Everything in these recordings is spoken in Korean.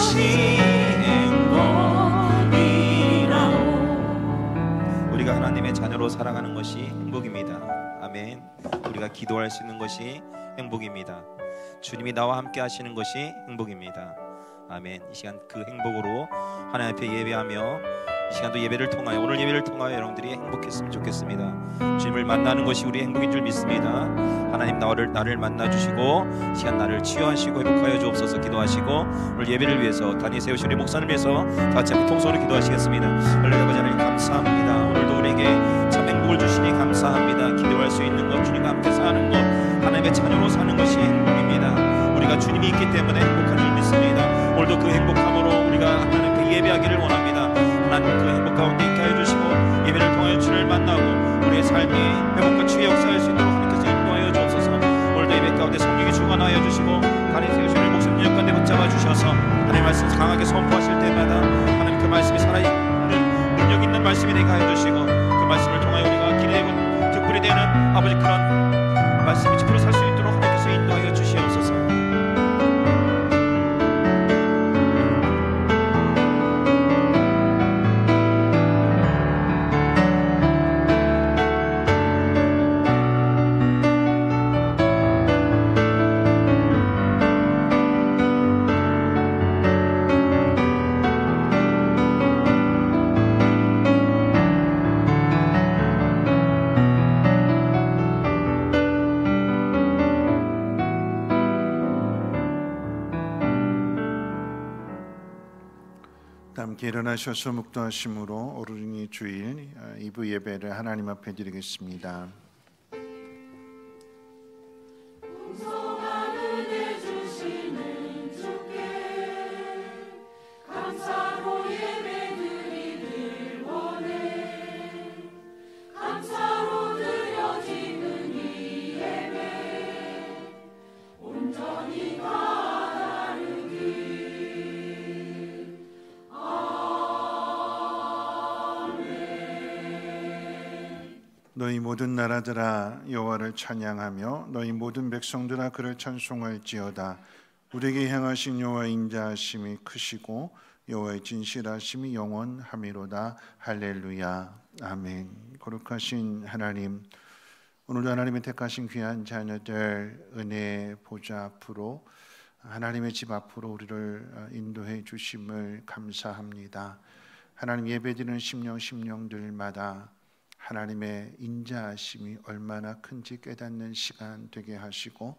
것이 행복이라오. 우리가 하나님의 자녀로 살아가는 것이 행복입니다. 아멘. 우리가 기도할 수 있는 것이 행복입니다. 주님이 나와 함께 하시는 것이 행복입니다. 아멘. 이 시간 그 행복으로 하나님 앞에 예배하며 이 시간도 예배를 통하여, 오늘 예배를 통하여 여러분들이 행복했으면 좋겠습니다. 주님을 만나는 것이 우리의 행복인 줄 믿습니다. 하나님 나를 만나주시고 이 시간 나를 치유하시고 회복하여 주옵소서. 기도하시고 오늘 예배를 위해서 단위 세우신 우리 목사님을 위해서 다 같이 함께 통성으로 기도하시겠습니다. 할렐루야. 아버지 하나님 감사합니다. 오늘도 우리에게 참 행복을 주시니 감사합니다. 기도할 수 있는 것, 주님과 함께 사는 것, 하나님의 자녀로 사는 것이 행복입니다. 우리가 주님이 있기 때문에 행복한 줄 믿습니다. 오늘도 그 행복함으로 우리가 하나님께 예배하기를 원합니다. 하나님 그 행복 가운데 있게 하여 주시고 예배를 통하여 주를 만나고 우리의 삶이 회복과 치유의 역사할 수 있도록 하나님께서 인도하여 주옵소서. 오늘도 예배 가운데 성령이 주관하여 주시고 간이 세우신 우리 목숨 능력 가운데 붙잡아 주셔서 하나님의 말씀 강하게 선포하실 때마다 하나님 그 말씀이 살아있는 능력 있는 말씀이 되게 하여 주시고 그 말씀을 통하여 우리가 기대고 득불이 되는 아버지 그런 말씀이 지표로 살 수 있도록 하나님께서 인도하여 주시옵소서. 함께 일어나셔서 묵도하심으로 어린이 주일 2부 예배를 하나님 앞에 드리겠습니다. 너희 모든 나라들아 여호와를 찬양하며 너희 모든 백성들아 그를 찬송할지어다. 우리에게 향하신 여호와의 인자하심이 크시고 여호와의 진실하심이 영원하미로다. 할렐루야. 아멘. 거룩하신 하나님, 오늘도 하나님의 택하신 귀한 자녀들 은혜의 보좌 앞으로, 하나님의 집 앞으로 우리를 인도해 주심을 감사합니다. 하나님, 예배드리는 심령들마다 하나님의 인자하심이 얼마나 큰지 깨닫는 시간 되게 하시고,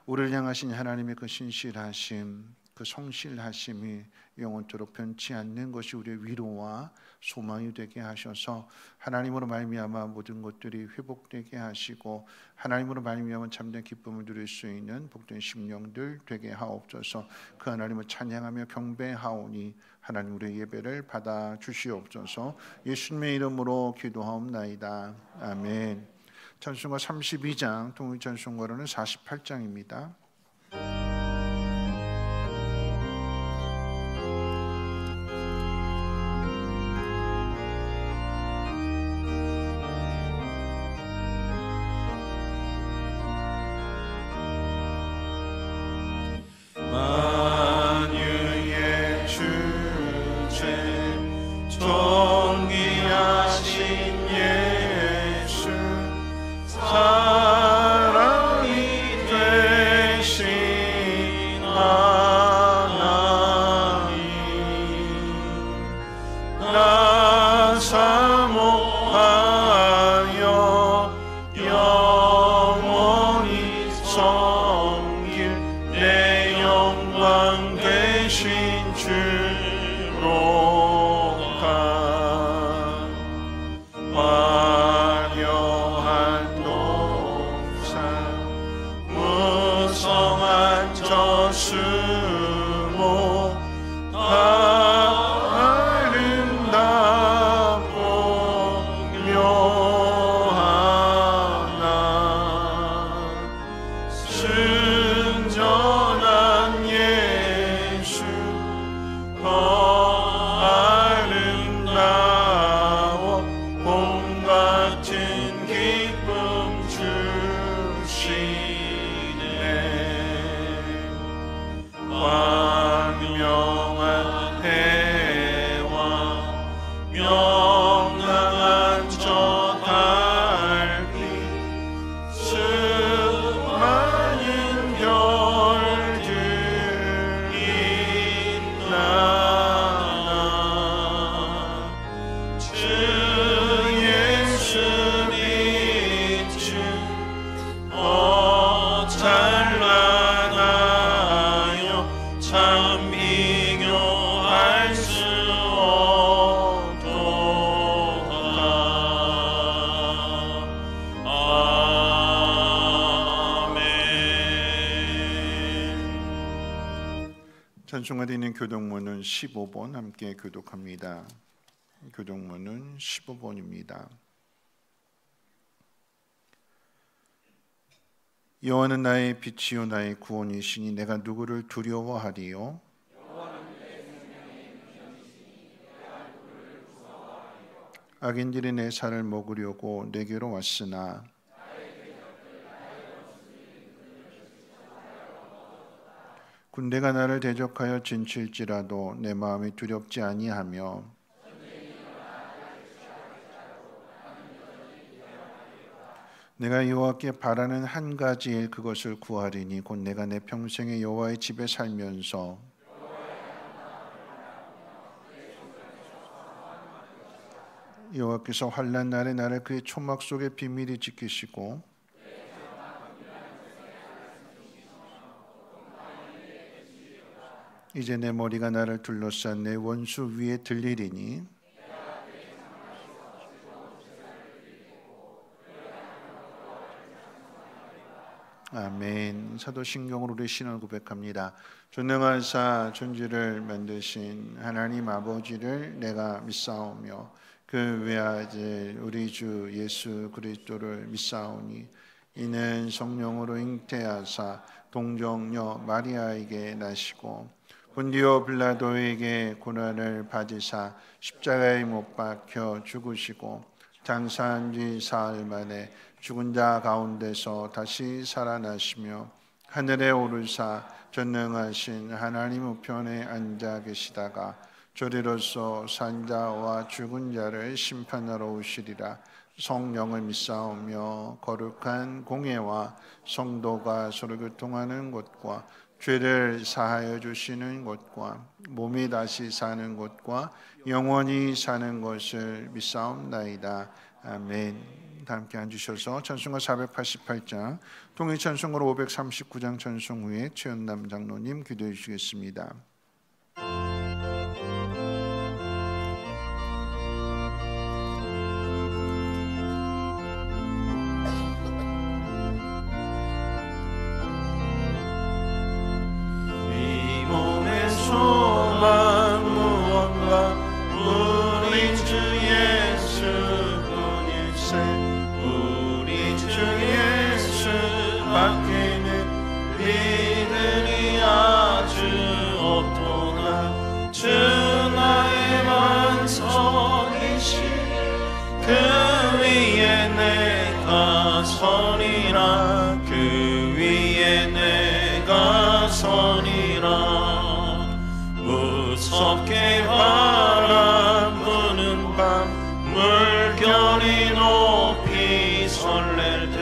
우리를 향하신 하나님의 그 신실하심, 그 성실하심이 영원토록 변치 않는 것이 우리의 위로와 소망이 되게 하셔서 하나님으로 말미암아 모든 것들이 회복되게 하시고 하나님으로 말미암아 참된 기쁨을 누릴 수 있는 복된 심령들 되게 하옵소서. 그 하나님을 찬양하며 경배하오니 하나님 우리의 예배를 받아 주시옵소서. 예수님의 이름으로 기도하옵나이다. 아멘. 찬송가 32장, 통일찬송가로는 48장입니다. 왕명한 찬란하여 참 비교할 수 없도다. 아멘. 찬송가 드리는 교독문은 15번 함께 교독합니다. 교독문은 15번입니다. 여호와는 나의 빛이요 나의 구원이시니 내가 누구를 두려워하리요? 악인들이 내 살을 먹으려고 내게로 왔으나 군대가 나를 대적하여 진칠지라도 내 마음이 두렵지 아니하며 내가 여호와께 바라는 한 가지 일 그것을 구하리니 곧 내가 내 평생에 여호와의 집에 살면서 여호와께서 환난 날에 나를 그의 초막 속에 비밀히 지키시고 이제 내 머리가 나를 둘러싼 내 원수 위에 들리리니 아멘. 사도신경으로 우리 신앙을 고백합니다. 전능하사 존재를 만드신 하나님 아버지를 내가 믿사오며 그 외아들 우리 주 예수 그리스도를 믿사오니 이는 성령으로 잉태하사 동정녀 마리아에게 나시고 본디오 빌라도에게 고난을 받으사 십자가에 못 박혀 죽으시고 장사한 지 사흘 만에 죽은 자 가운데서 다시 살아나시며 하늘에 오르사 전능하신 하나님 우편에 앉아 계시다가 저리로서 산 자와 죽은 자를 심판하러 오시리라. 성령을 믿사오며 거룩한 공예와 성도가 서로 교통하는 곳과 죄를 사하여 주시는 곳과 몸이 다시 사는 곳과 영원히 사는 것을 믿사옵나이다. 아멘. 다 함께 앉으셔서 찬송가 488장 통일 찬송가로 539장 찬송 후에 최연남 장로님 기도해 주시겠습니다. 이 몸의 소망 무언가 우리 주 예수 우리 주 예수 밖에는 이들이 아주 없도다. 주 나의 반석이시니 그 위에 내가 서리라. 그 위에 내가 서리라. 무섭게 바람 부는 밤 물결이 높이 설렐 때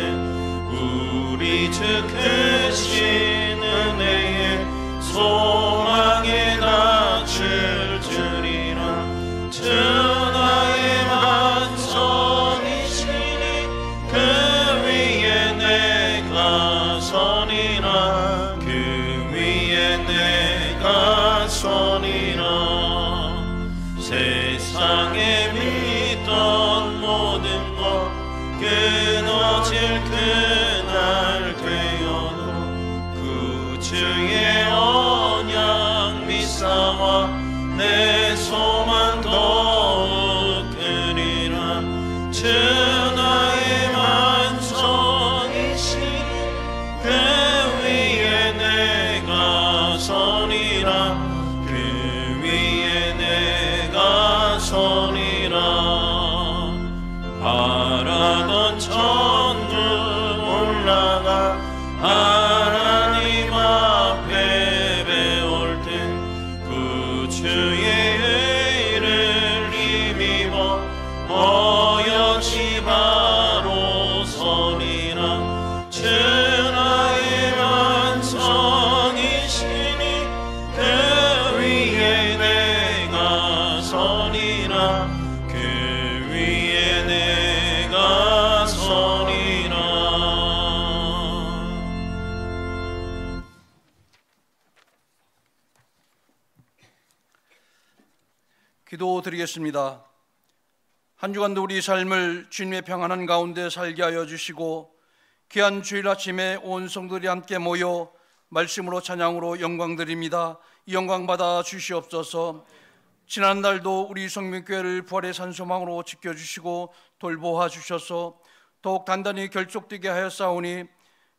우리 주 크신 은혜에 소망에 낮출 줄이라. 주 나의 반석이시니 그 위에 내가 서리라. 그 위에 내가 서리라. 세상에 믿던 모든 것 끊어질 그날 되어도 그 주의 언약 기도드리겠습니다. 한 주간도 우리 삶을 주님의 평안한 가운데 살게 하여 주시고 귀한 주일 아침에 온 성도들이 함께 모여 말씀으로 찬양으로 영광드립니다. 이 영광 받아 주시옵소서. 지난날도 우리 성민교회를 부활의 산소망으로 지켜주시고 돌보아 주셔서 더욱 단단히 결속되게 하였사오니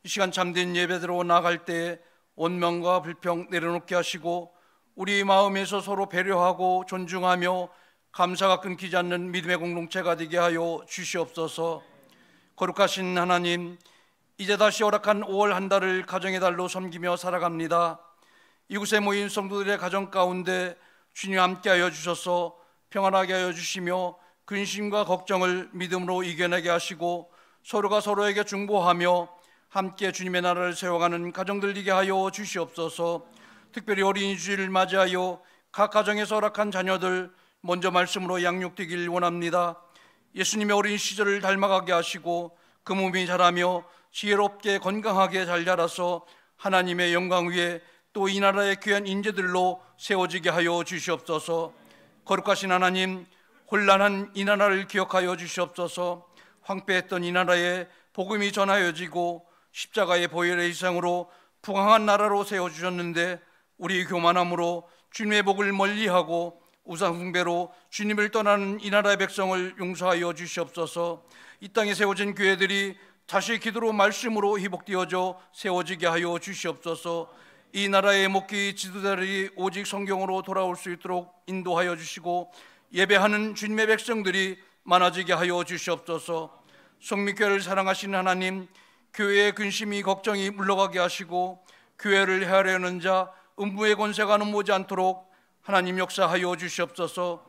이 시간 참된 예배대로 나갈 때 원망과 불평 내려놓게 하시고 우리 마음에서 서로 배려하고 존중하며 감사가 끊기지 않는 믿음의 공동체가 되게 하여 주시옵소서. 거룩하신 하나님, 이제 다시 허락한 5월 한 달을 가정의 달로 섬기며 살아갑니다. 이곳에 모인 성도들의 가정 가운데 주님 함께하여 주셔서 평안하게 하여 주시며 근심과 걱정을 믿음으로 이겨내게 하시고 서로가 서로에게 중보하며 함께 주님의 나라를 세워가는 가정들 되게 하여 주시옵소서. 특별히 어린이 주일을 맞이하여 각 가정에서 허락한 자녀들 먼저 말씀으로 양육되길 원합니다. 예수님의 어린 시절을 닮아가게 하시고 그 몸이 자라며 지혜롭게 건강하게 잘 자라서 하나님의 영광 위에 또 이 나라의 귀한 인재들로 세워지게 하여 주시옵소서. 거룩하신 하나님, 혼란한 이 나라를 기억하여 주시옵소서. 황폐했던 이 나라에 복음이 전하여지고 십자가의 보혈의 희생으로 풍성한 나라로 세워주셨는데 우리 교만함으로 주님의 복을 멀리하고 우상 숭배로 주님을 떠나는 이 나라의 백성을 용서하여 주시옵소서. 이 땅에 세워진 교회들이 다시 기도로 말씀으로 회복되어져 세워지게 하여 주시옵소서. 이 나라의 목기 지도자들이 오직 성경으로 돌아올 수 있도록 인도하여 주시고 예배하는 주님의 백성들이 많아지게 하여 주시옵소서. 성민교회를 사랑하시는 하나님, 교회의 근심이 걱정이 물러가게 하시고 교회를 헤아려는 자 음부의 권세가 넘어오지 않도록 하나님 역사하여 주시옵소서.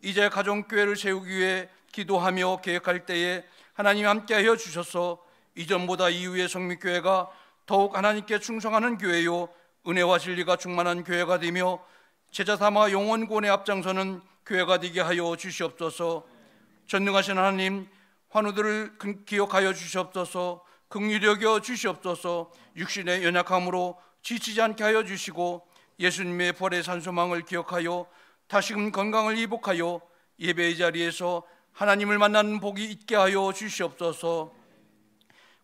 이제 가정교회를 세우기 위해 기도하며 계획할 때에 하나님 함께하여 주셔서 이전보다 이후의 성민교회가 더욱 하나님께 충성하는 교회요 은혜와 진리가 충만한 교회가 되며 제자 삼아 영원 구원에 앞장서는 교회가 되게 하여 주시옵소서. 전능하신 하나님, 환우들을 기억하여 주시옵소서. 긍휼히 여겨 주시옵소서. 육신의 연약함으로 지치지 않게 하여 주시고 예수님의 부활의 산소망을 기억하여 다시금 건강을 회복하여 예배의 자리에서 하나님을 만나는 복이 있게 하여 주시옵소서.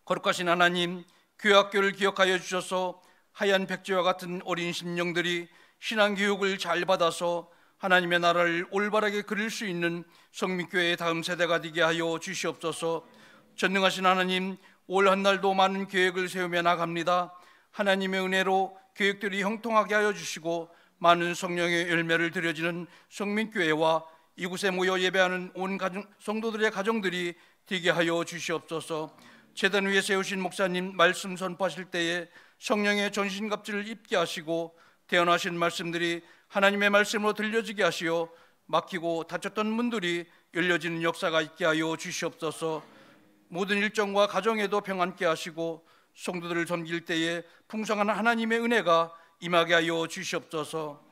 거룩하신 하나님, 교회학교를 기억하여 주셔서 하얀 백지와 같은 어린 심령들이 신앙교육을 잘 받아서 하나님의 나라를 올바르게 그릴 수 있는 성민교회의 다음 세대가 되게 하여 주시옵소서. 전능하신 하나님, 올 한 날도 많은 계획을 세우며 나갑니다. 하나님의 은혜로 계획들이 형통하게 하여 주시고 많은 성령의 열매를 드려지는 성민교회와 이곳에 모여 예배하는 온 성도들의 가정들이 되게 하여 주시옵소서. 제단 위에 세우신 목사님 말씀 선포하실 때에 성령의 전신갑주를 입게 하시고 태어나신 말씀들이 하나님의 말씀으로 들려지게 하시어 막히고 닫혔던 문들이 열려지는 역사가 있게 하여 주시옵소서. 모든 일정과 가정에도 평안케 하시고 성도들을 섬길 때에 풍성한 하나님의 은혜가 임하게 하여 주시옵소서.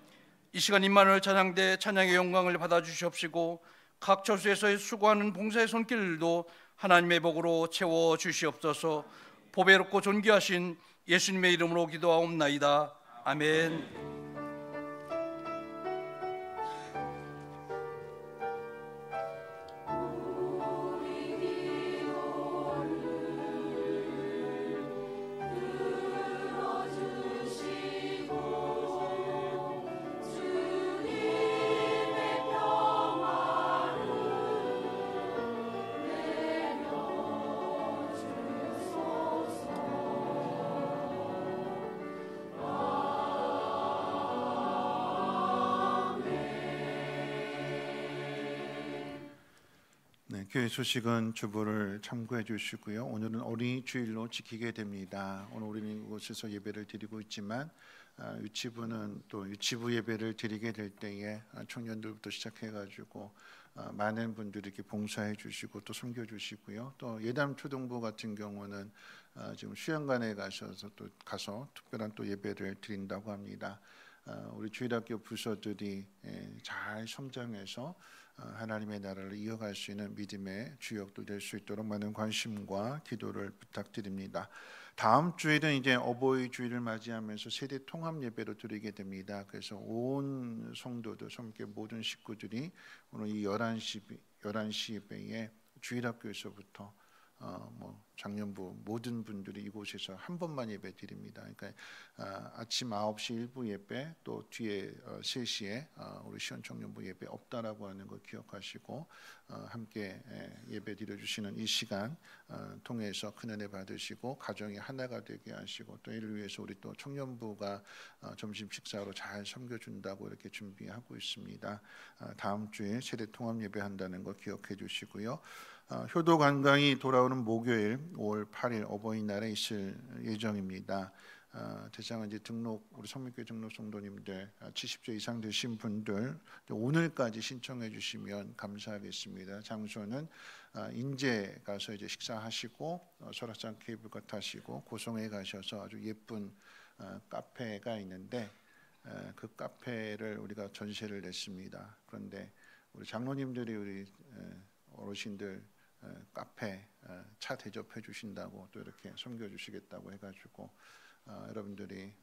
이 시간 임마누엘 찬양대 찬양의 영광을 받아 주시옵시고 각 처소에서 수고하는 봉사의 손길도 하나님의 복으로 채워 주시옵소서. 보배롭고 존귀하신 예수님의 이름으로 기도하옵나이다. 아멘. 교회 소식은 주보를 참고해 주시고요. 오늘은 어린이 주일로 지키게 됩니다. 오늘 우리는 이곳에서 예배를 드리고 있지만 유치부는 또 유치부 예배를 드리게 될 때에 청년들부터 시작해가지고 많은 분들이 이렇게 봉사해 주시고 또 섬겨 주시고요. 또 예담 초등부 같은 경우는 지금 수양관에 가서 특별한 또 예배를 드린다고 합니다. 우리 주일학교 부서들이 잘 성장해서 하나님의 나라를 이어갈 수 있는 믿음의 주역도 될 수 있도록 많은 관심과 기도를 부탁드립니다. 다음 주일은 이제 어버이 주일을 맞이하면서 세대 통합 예배로 드리게 됩니다. 그래서 온 성도들, 섬교 모든 식구들이 오늘 이 11시 예배에 주일학교에서부터 장년부 모든 분들이 이곳에서 한 번만 예배 드립니다. 그러니까 아침 9시 일부 예배, 또 뒤에 3시에 우리 시원 청년부 예배 없다라고 하는 거 기억하시고 함께 예배 드려주시는 이 시간 통해서 큰 은혜 받으시고 가정이 하나가 되게 하시고, 또 이를 위해서 우리 또 청년부가 점심 식사로 잘 섬겨준다고 이렇게 준비하고 있습니다. 다음 주에 세대 통합 예배 한다는 거 기억해 주시고요. 효도 관광이 돌아오는 목요일 5월 8일 어버이날에 있을 예정입니다. 대상은 이제 우리 성민교회 등록 성도님들 70세 이상 되신 분들 오늘까지 신청해 주시면 감사하겠습니다. 장소는 인제 가서 이제 식사하시고 설악산 케이블카 타시고 고성에 가셔서 아주 예쁜 카페가 있는데 그 카페를 우리가 전세를 냈습니다. 그런데 우리 장로님들이 우리 어르신들 카페 차 대접해 주신다고 또 이렇게 섬겨 주시겠다고 해가지고 여러분들이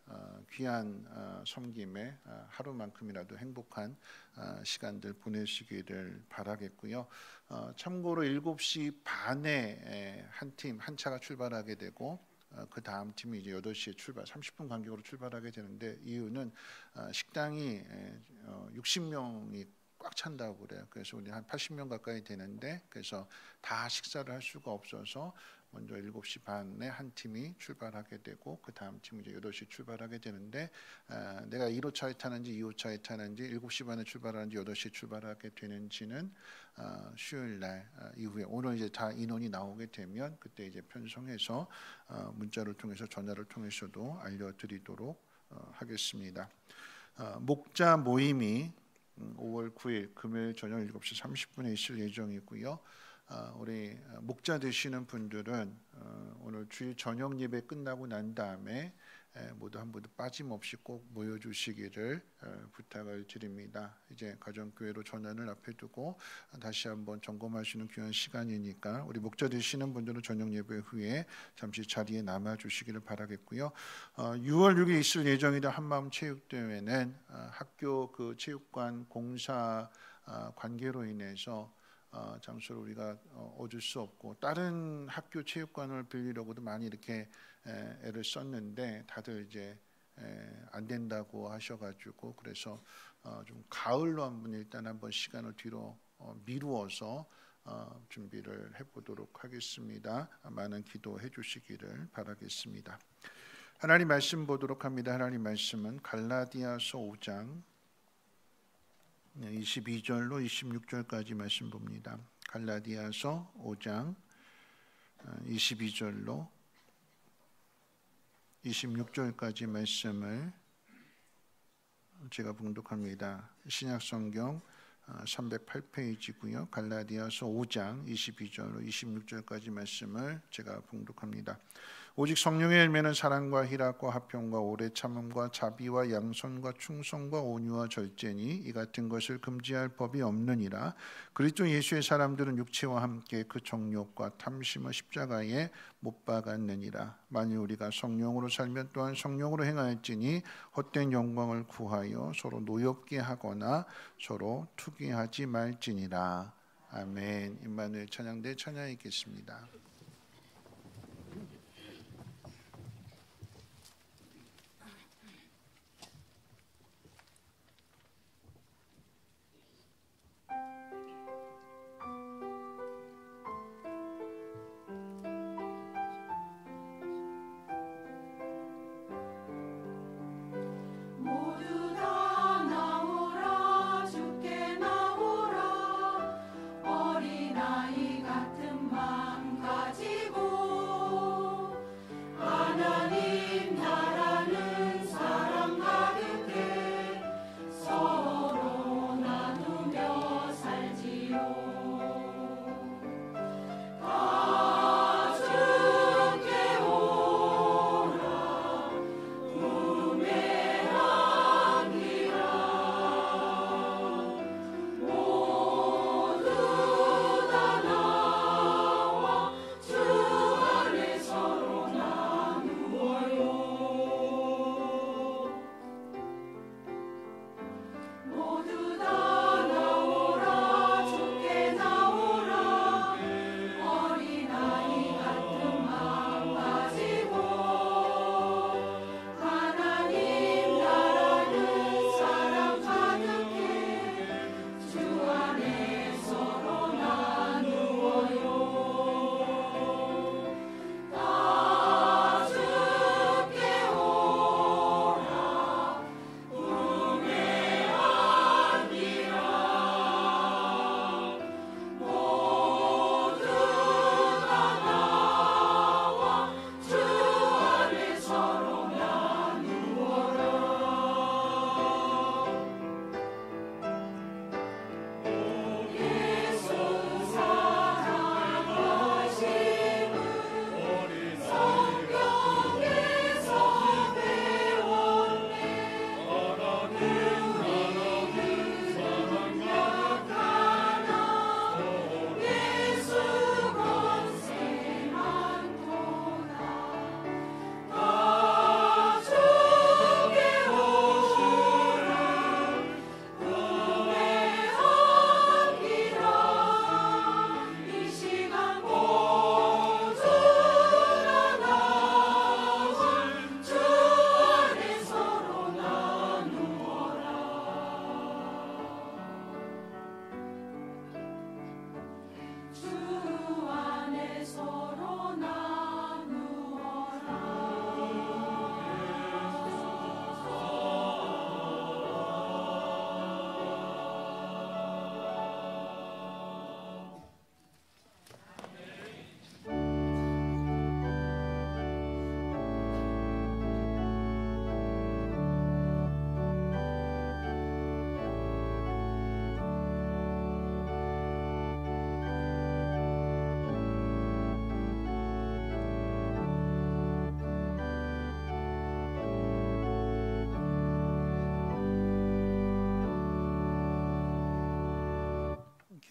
귀한 섬김에 하루만큼이라도 행복한 시간들 보내시기를 바라겠고요. 참고로 7시 반에 한 차가 출발하게 되고 그 다음 팀이 이제 8시에 출발, 30분 간격으로 출발하게 되는데, 이유는 식당이 60명이 꽉 찬다고 그래요. 그래서 우리 한 80명 가까이 되는데, 그래서 다 식사를 할 수가 없어서 먼저 7시 반에 한 팀이 출발하게 되고 그 다음 팀이 이제 8시 출발하게 되는데, 내가 1호차에 타는지 2호차에 타는지 7시 반에 출발하는지 8시에 출발하게 되는지는 수요일 날 이후에 오늘 이제 다 인원이 나오게 되면 그때 이제 편성해서 문자를 통해서 전화를 통해서도 알려드리도록 하겠습니다. 목자 모임이 5월 9일 금요일 저녁 7시 30분에 있을 예정이고요. 우리 목자 되시는 분들은 오늘 주일 저녁 예배 끝나고 난 다음에 모두 한 분도 빠짐없이 꼭 모여주시기를 부탁을 드립니다. 이제 가정교회로 전환을 앞에 두고 다시 한번 점검하시는 귀한 시간이니까 우리 목자 되시는 분들은 저녁 예배 후에 잠시 자리에 남아주시기를 바라겠고요. 6월 6일 있을 예정이던 한마음 체육대회는 학교 그 체육관 공사 관계로 인해서 장소를 우리가 얻을 수 없고, 다른 학교 체육관을 빌리려고도 많이 이렇게 애를 썼는데 다들 이제 안 된다고 하셔가지고, 그래서 좀 가을로 한번 시간을 뒤로 미루어서 준비를 해보도록 하겠습니다. 많은 기도해 주시기를 바라겠습니다. 하나님 말씀 보도록 합니다. 하나님 말씀은 갈라디아서 5장 22절로 26절까지 말씀 봅니다. 갈라디아서 5장 22절로 26절까지 말씀을 제가 봉독합니다. 신약성경 308페이지고요. 갈라디아서 5장 22절로 26절까지 말씀을 제가 봉독합니다. 오직 성령의 열매는 사랑과 희락과 화평과 오래 참음과 자비와 양선과 충성과 온유와 절제니 이 같은 것을 금지할 법이 없느니라. 그리스도 예수의 사람들은 육체와 함께 그 정욕과 탐심을 십자가에 못 박았느니라. 만일 우리가 성령으로 살면 또한 성령으로 행하였으니 헛된 영광을 구하여 서로 노엽게 하거나 서로 투기하지 말지니라. 아멘. 임마누엘 찬양대 찬양이 있겠습니다. 어린아이 같은 마음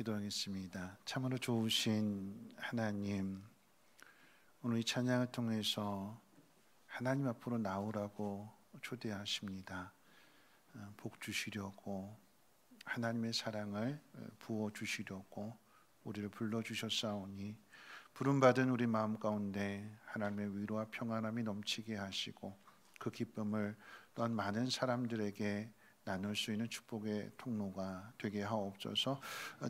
기도하겠습니다. 참으로 좋으신 하나님, 오늘 이 찬양을 통해서 하나님 앞으로 나오라고 초대하십니다. 복 주시려고, 하나님의 사랑을 부어 주시려고 우리를 불러주셨사오니 부름받은 우리 마음 가운데 하나님의 위로와 평안함이 넘치게 하시고 그 기쁨을 또한 많은 사람들에게 나눌 수 있는 축복의 통로가 되게 하옵소서.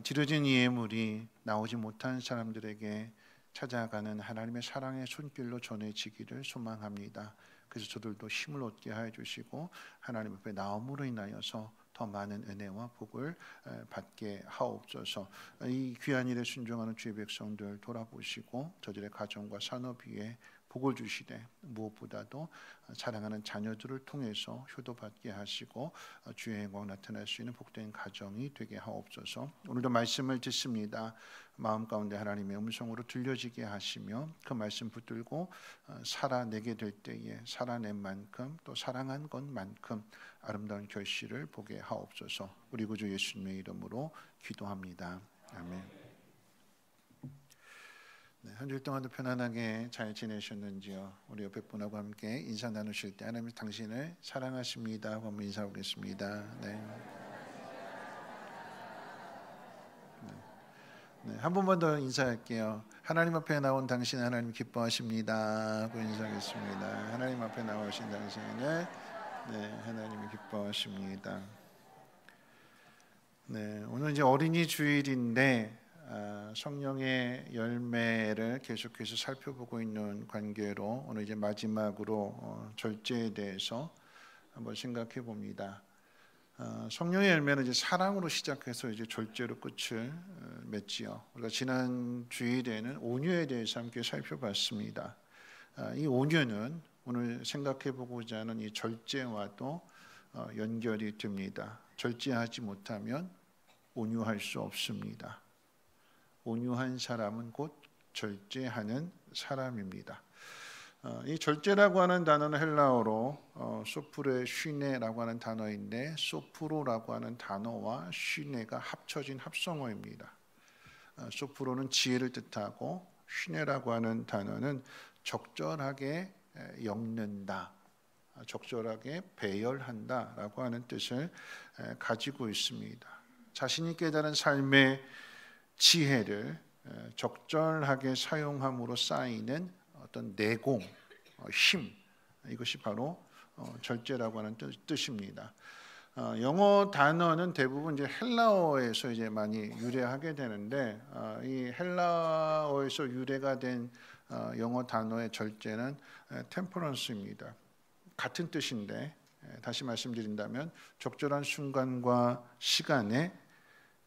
뒤처진 이 예물이 나오지 못한 사람들에게 찾아가는 하나님의 사랑의 손길로 전해지기를 소망합니다. 그래서 저들도 힘을 얻게 하여 주시고 하나님 앞에 나옴으로 인하여서 더 많은 은혜와 복을 받게 하옵소서. 이 귀한 일에 순종하는 주의 백성들 돌아보시고 저들의 가정과 산업 위에 복을 주시되 무엇보다도 사랑하는 자녀들을 통해서 효도받게 하시고 주의 영광 나타날 수 있는 복된 가정이 되게 하옵소서. 오늘도 말씀을 듣습니다. 마음 가운데 하나님의 음성으로 들려지게 하시며 그 말씀 붙들고 살아내게 될 때에 살아낸 만큼 또 사랑한 것만큼 아름다운 결실을 보게 하옵소서. 우리 구주 예수님의 이름으로 기도합니다. 아멘. 한 주일 동안도 편안하게 잘 지내셨는지요? 우리 옆에 분하고 함께 인사 나누실 때 하나님 당신을 사랑하십니다 하고 한번 인사하겠습니다. 한 번만 더 인사할게요. 하나님 앞에 나온 당신 하나님 기뻐하십니다 하고 인사하겠습니다. 하나님 앞에 나오신 당신을 하나님이 기뻐하십니다. 오늘 이제 어린이 주일인데 성령의 열매를 계속해서 살펴보고 있는 관계로 오늘 이제 마지막으로 절제에 대해서 한번 생각해 봅니다. 성령의 열매는 이제 사랑으로 시작해서 이제 절제로 끝을 맺지요. 우리가 지난 주일에는 온유에 대해서 함께 살펴봤습니다. 이 온유는 오늘 생각해 보고자 하는 이 절제와도 연결이 됩니다. 절제하지 못하면 온유할 수 없습니다. 온유한 사람은 곧 절제하는 사람입니다. 이 절제라고 하는 단어는 헬라어로 소프레 쉬네라고 하는 단어인데 소프로라고 하는 단어와 쉬네가 합쳐진 합성어입니다. 소프로는 지혜를 뜻하고 쉬네라고 하는 단어는 적절하게 엮는다, 적절하게 배열한다라고 하는 뜻을 가지고 있습니다. 자신이 깨달은 삶의 지혜를 적절하게 사용함으로 쌓이는 어떤 내공, 힘, 이것이 바로 절제라고 하는 뜻입니다. 영어 단어는 대부분 이제 헬라어에서 이제 많이 유래하게 되는데 이 헬라어에서 유래가 된 영어 단어의 절제는 템퍼런스입니다. 같은 뜻인데 다시 말씀드린다면 적절한 순간과 시간에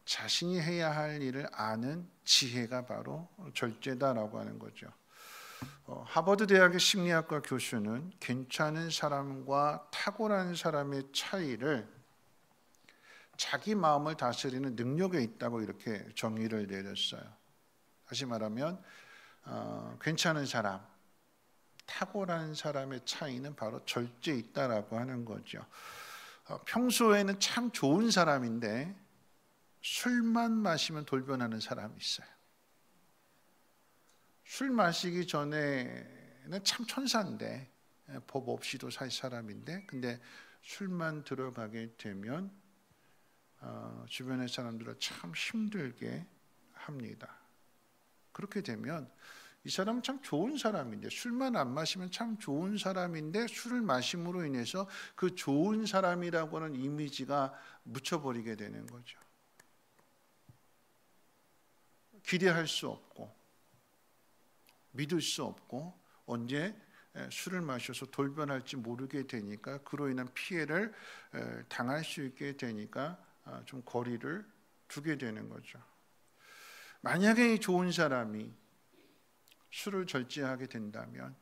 자신이 해야 할 일을 아는 지혜가 바로 절제다라고 하는 거죠. 하버드 대학의 심리학과 교수는 괜찮은 사람과 탁월한 사람의 차이를 자기 마음을 다스리는 능력에 있다고 이렇게 정의를 내렸어요. 다시 말하면 괜찮은 사람, 탁월한 사람의 차이는 바로 절제에 있다라고 하는 거죠. 평소에는 참 좋은 사람인데 술만 마시면 돌변하는 사람이 있어요. 술 마시기 전에는 참 천사인데 법 없이도 살 사람인데 근데 술만 들어가게 되면 주변의 사람들을 참 힘들게 합니다. 그렇게 되면 이 사람은 참 좋은 사람인데 술만 안 마시면 참 좋은 사람인데 술을 마심으로 인해서 그 좋은 사람이라고 하는 이미지가 묻혀버리게 되는 거죠. 기대할 수 없고 믿을 수 없고 언제 술을 마셔서 돌변할지 모르게 되니까 그로 인한 피해를 당할 수 있게 되니까 좀 거리를 두게 되는 거죠. 만약에 이 좋은 사람이 술을 절제하게 된다면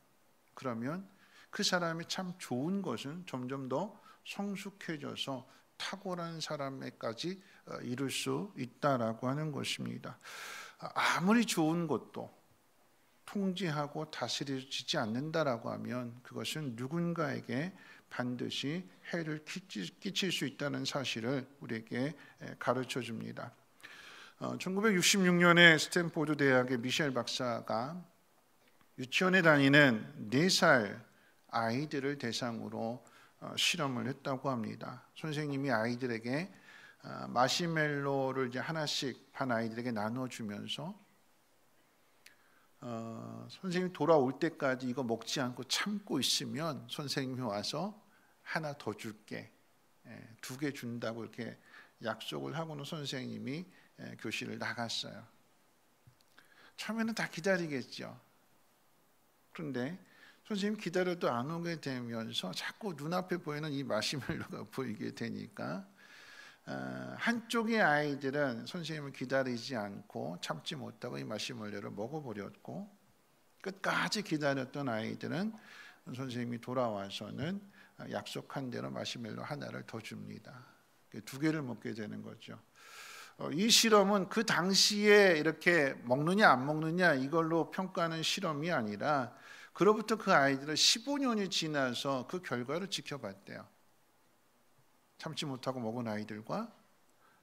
그러면 그 사람이 참 좋은 것은 점점 더 성숙해져서 탁월한 사람에까지 이룰 수 있다라고 하는 것입니다. 아무리 좋은 것도 통제하고 다스려지지 않는다라고 하면 그것은 누군가에게 반드시 해를 끼칠 수 있다는 사실을 우리에게 가르쳐 줍니다. 1966년에 스탠포드 대학의 미셸 박사가 유치원에 다니는 4살 아이들을 대상으로 실험을 했다고 합니다. 선생님이 아이들에게 마시멜로를 이제 하나씩 반 아이들에게 나눠주면서 선생님이 돌아올 때까지 이거 먹지 않고 참고 있으면 선생님이 와서 하나 더 줄게, 2개 준다고 이렇게 약속을 하고는 선생님이 교실을 나갔어요. 처음에는 다 기다리겠죠. 그런데 선생님 기다려도 안 오게 되면서 자꾸 눈앞에 보이는 이 마시멜로가 보이게 되니까 한쪽의 아이들은 선생님을 기다리지 않고 참지 못하고 이 마시멜로를 먹어버렸고 끝까지 기다렸던 아이들은 선생님이 돌아와서는 약속한 대로 마시멜로 하나를 더 줍니다. 2개를 먹게 되는 거죠. 이 실험은 그 당시에 이렇게 먹느냐 안 먹느냐 이걸로 평가하는 실험이 아니라 그로부터 그 아이들은 15년이 지나서 그 결과를 지켜봤대요. 참지 못하고 먹은 아이들과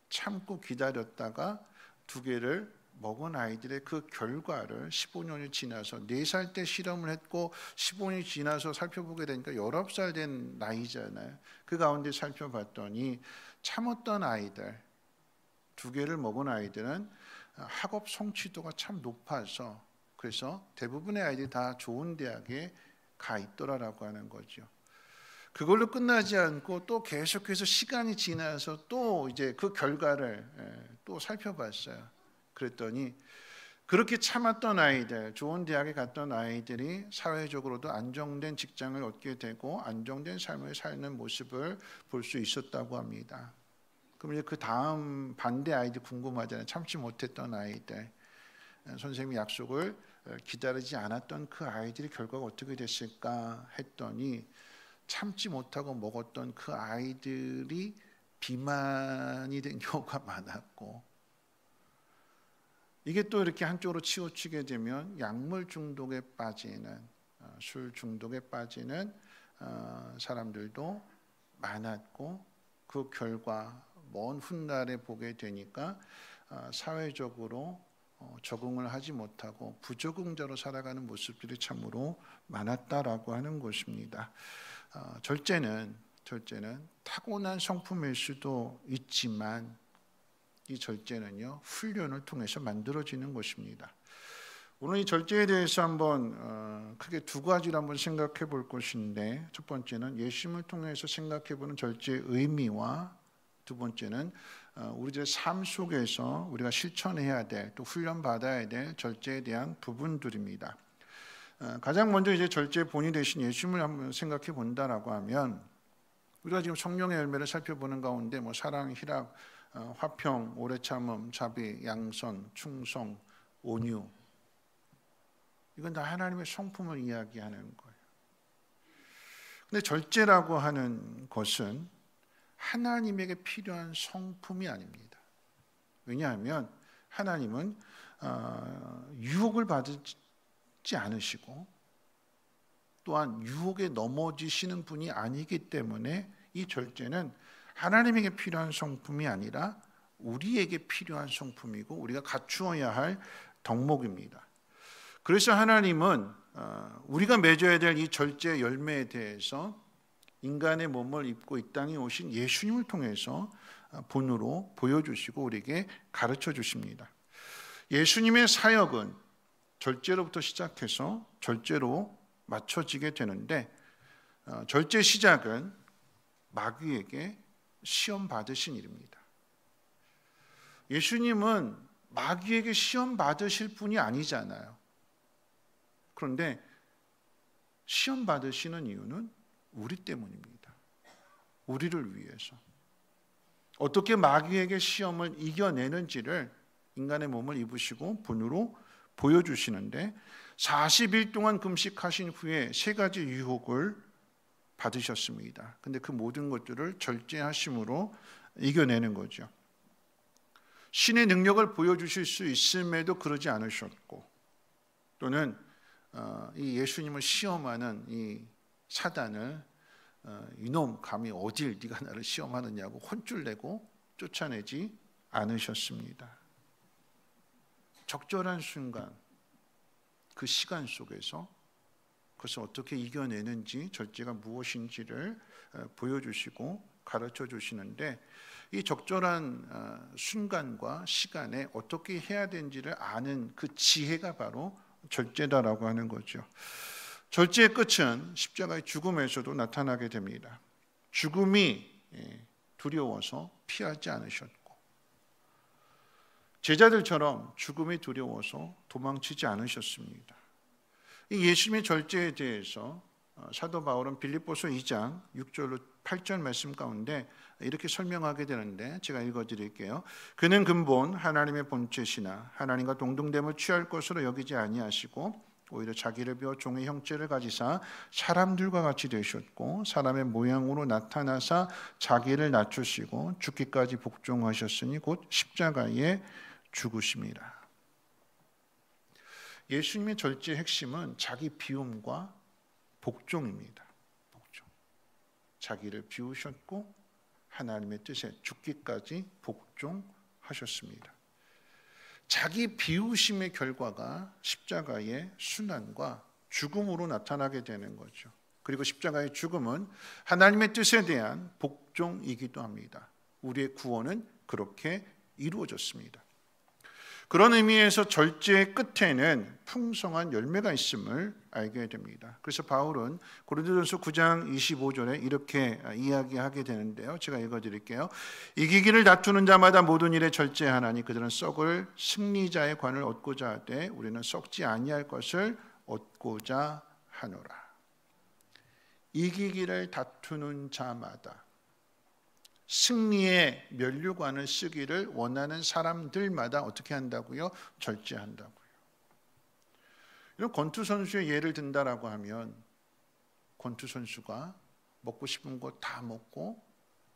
참고 기다렸다가 2개를 먹은 아이들의 그 결과를 15년이 지나서 4살 때 실험을 했고 15년이 지나서 살펴보게 되니까 19살 된 나이잖아요. 그 가운데 살펴봤더니 참았던 아이들 2개를 먹은 아이들은 학업 성취도가 참 높아서 그래서 대부분의 아이들이 다 좋은 대학에 가 있더라라고 하는 거죠. 그걸로 끝나지 않고 또 계속해서 시간이 지나서 또 이제 그 결과를 또 살펴봤어요. 그랬더니 그렇게 참았던 아이들, 좋은 대학에 갔던 아이들이 사회적으로도 안정된 직장을 얻게 되고 안정된 삶을 사는 모습을 볼 수 있었다고 합니다. 그럼 이제 그 다음 반대 아이들 궁금하잖아요. 참지 못했던 아이들, 선생님이 약속을 기다리지 않았던 그 아이들의 결과가 어떻게 됐을까 했더니 참지 못하고 먹었던 그 아이들이 비만이 된 경우가 많았고 이게 또 이렇게 한쪽으로 치우치게 되면 약물 중독에 빠지는 술 중독에 빠지는 사람들도 많았고 그 결과 먼 훗날에 보게 되니까 사회적으로 적응을 하지 못하고 부적응자로 살아가는 모습들이 참으로 많았다라고 하는 것입니다. 절제는 타고난 성품일 수도 있지만 이 절제는요 훈련을 통해서 만들어지는 것입니다. 오늘 이 절제에 대해서 한번 크게 2가지를 한번 생각해 볼 것인데 첫 번째는 예수님을 통해서 생각해 보는 절제의 의미와 두 번째는 우리들의 삶 속에서 우리가 실천해야 될 또 훈련받아야 될 절제에 대한 부분들입니다. 가장 먼저 이제 절제의 본이 되신 예수님을 한번 생각해 본다라고 하면 우리가 지금 성령의 열매를 살펴보는 가운데 뭐 사랑, 희락, 화평, 오래 참음, 자비, 양선, 충성, 온유 이건 다 하나님의 성품을 이야기하는 거예요. 근데 절제라고 하는 것은 하나님에게 필요한 성품이 아닙니다. 왜냐하면 하나님은 유혹을 받지 않으시고 또한 유혹에 넘어지시는 분이 아니기 때문에 이 절제는 하나님에게 필요한 성품이 아니라 우리에게 필요한 성품이고 우리가 갖추어야 할 덕목입니다. 그래서 하나님은 우리가 맺어야 될 이 절제 열매에 대해서 인간의 몸을 입고 이 땅에 오신 예수님을 통해서 본으로 보여주시고 우리에게 가르쳐 주십니다. 예수님의 사역은 절제로부터 시작해서 절제로 맞춰지게 되는데 절제 시작은 마귀에게 시험 받으신 일입니다. 예수님은 마귀에게 시험 받으실 분이 아니잖아요. 그런데 시험 받으시는 이유는 우리 때문입니다. 우리를 위해서. 어떻게 마귀에게 시험을 이겨내는지를 인간의 몸을 입으시고 분으로 보여주시는데 40일 동안 금식하신 후에 3가지 유혹을 받으셨습니다. 근데 그 모든 것들을 절제하심으로 이겨내는 거죠. 신의 능력을 보여주실 수 있음에도 그러지 않으셨고 또는 이 예수님을 시험하는 이 사단을 이놈 감히 어딜 네가 나를 시험하느냐고 혼쭐 내고 쫓아내지 않으셨습니다. 적절한 순간 그 시간 속에서 그것을 어떻게 이겨내는지 절제가 무엇인지를 보여주시고 가르쳐 주시는데 이 적절한 순간과 시간에 어떻게 해야 되는지를 아는 그 지혜가 바로 절제다라고 하는 거죠. 절제의 끝은 십자가의 죽음에서도 나타나게 됩니다. 죽음이 두려워서 피하지 않으셨고 제자들처럼 죽음이 두려워서 도망치지 않으셨습니다. 이 예수님의 절제에 대해서 사도 바울은 빌립보서 2장 6절로 8절 말씀 가운데 이렇게 설명하게 되는데 제가 읽어드릴게요. 그는 근본 하나님의 본체시나 하나님과 동등됨을 취할 것으로 여기지 아니하시고 오히려 자기를 비워 종의 형체를 가지사 사람들과 같이 되셨고 사람의 모양으로 나타나사 자기를 낮추시고 죽기까지 복종하셨으니 곧 십자가에 죽으심이라. 예수님의 절제의 핵심은 자기 비움과 복종입니다. 복종. 자기를 비우셨고 하나님의 뜻에 죽기까지 복종하셨습니다. 자기 비우심의 결과가 십자가의 순환과 죽음으로 나타나게 되는 거죠. 그리고 십자가의 죽음은 하나님의 뜻에 대한 복종이기도 합니다. 우리의 구원은 그렇게 이루어졌습니다. 그런 의미에서 절제의 끝에는 풍성한 열매가 있음을 알게 됩니다. 그래서 바울은 고린도전서 9장 25절에 이렇게 이야기하게 되는데요. 제가 읽어드릴게요. 이기기를 다투는 자마다 모든 일에 절제하나니 그들은 썩을 승리자의 관을 얻고자 하되 우리는 썩지 아니할 것을 얻고자 하노라. 이기기를 다투는 자마다 승리의 면류관을 쓰기를 원하는 사람들마다 어떻게 한다고요? 절제한다고요. 이런 권투 선수의 예를 든다라고 하면 권투 선수가 먹고 싶은 거 다 먹고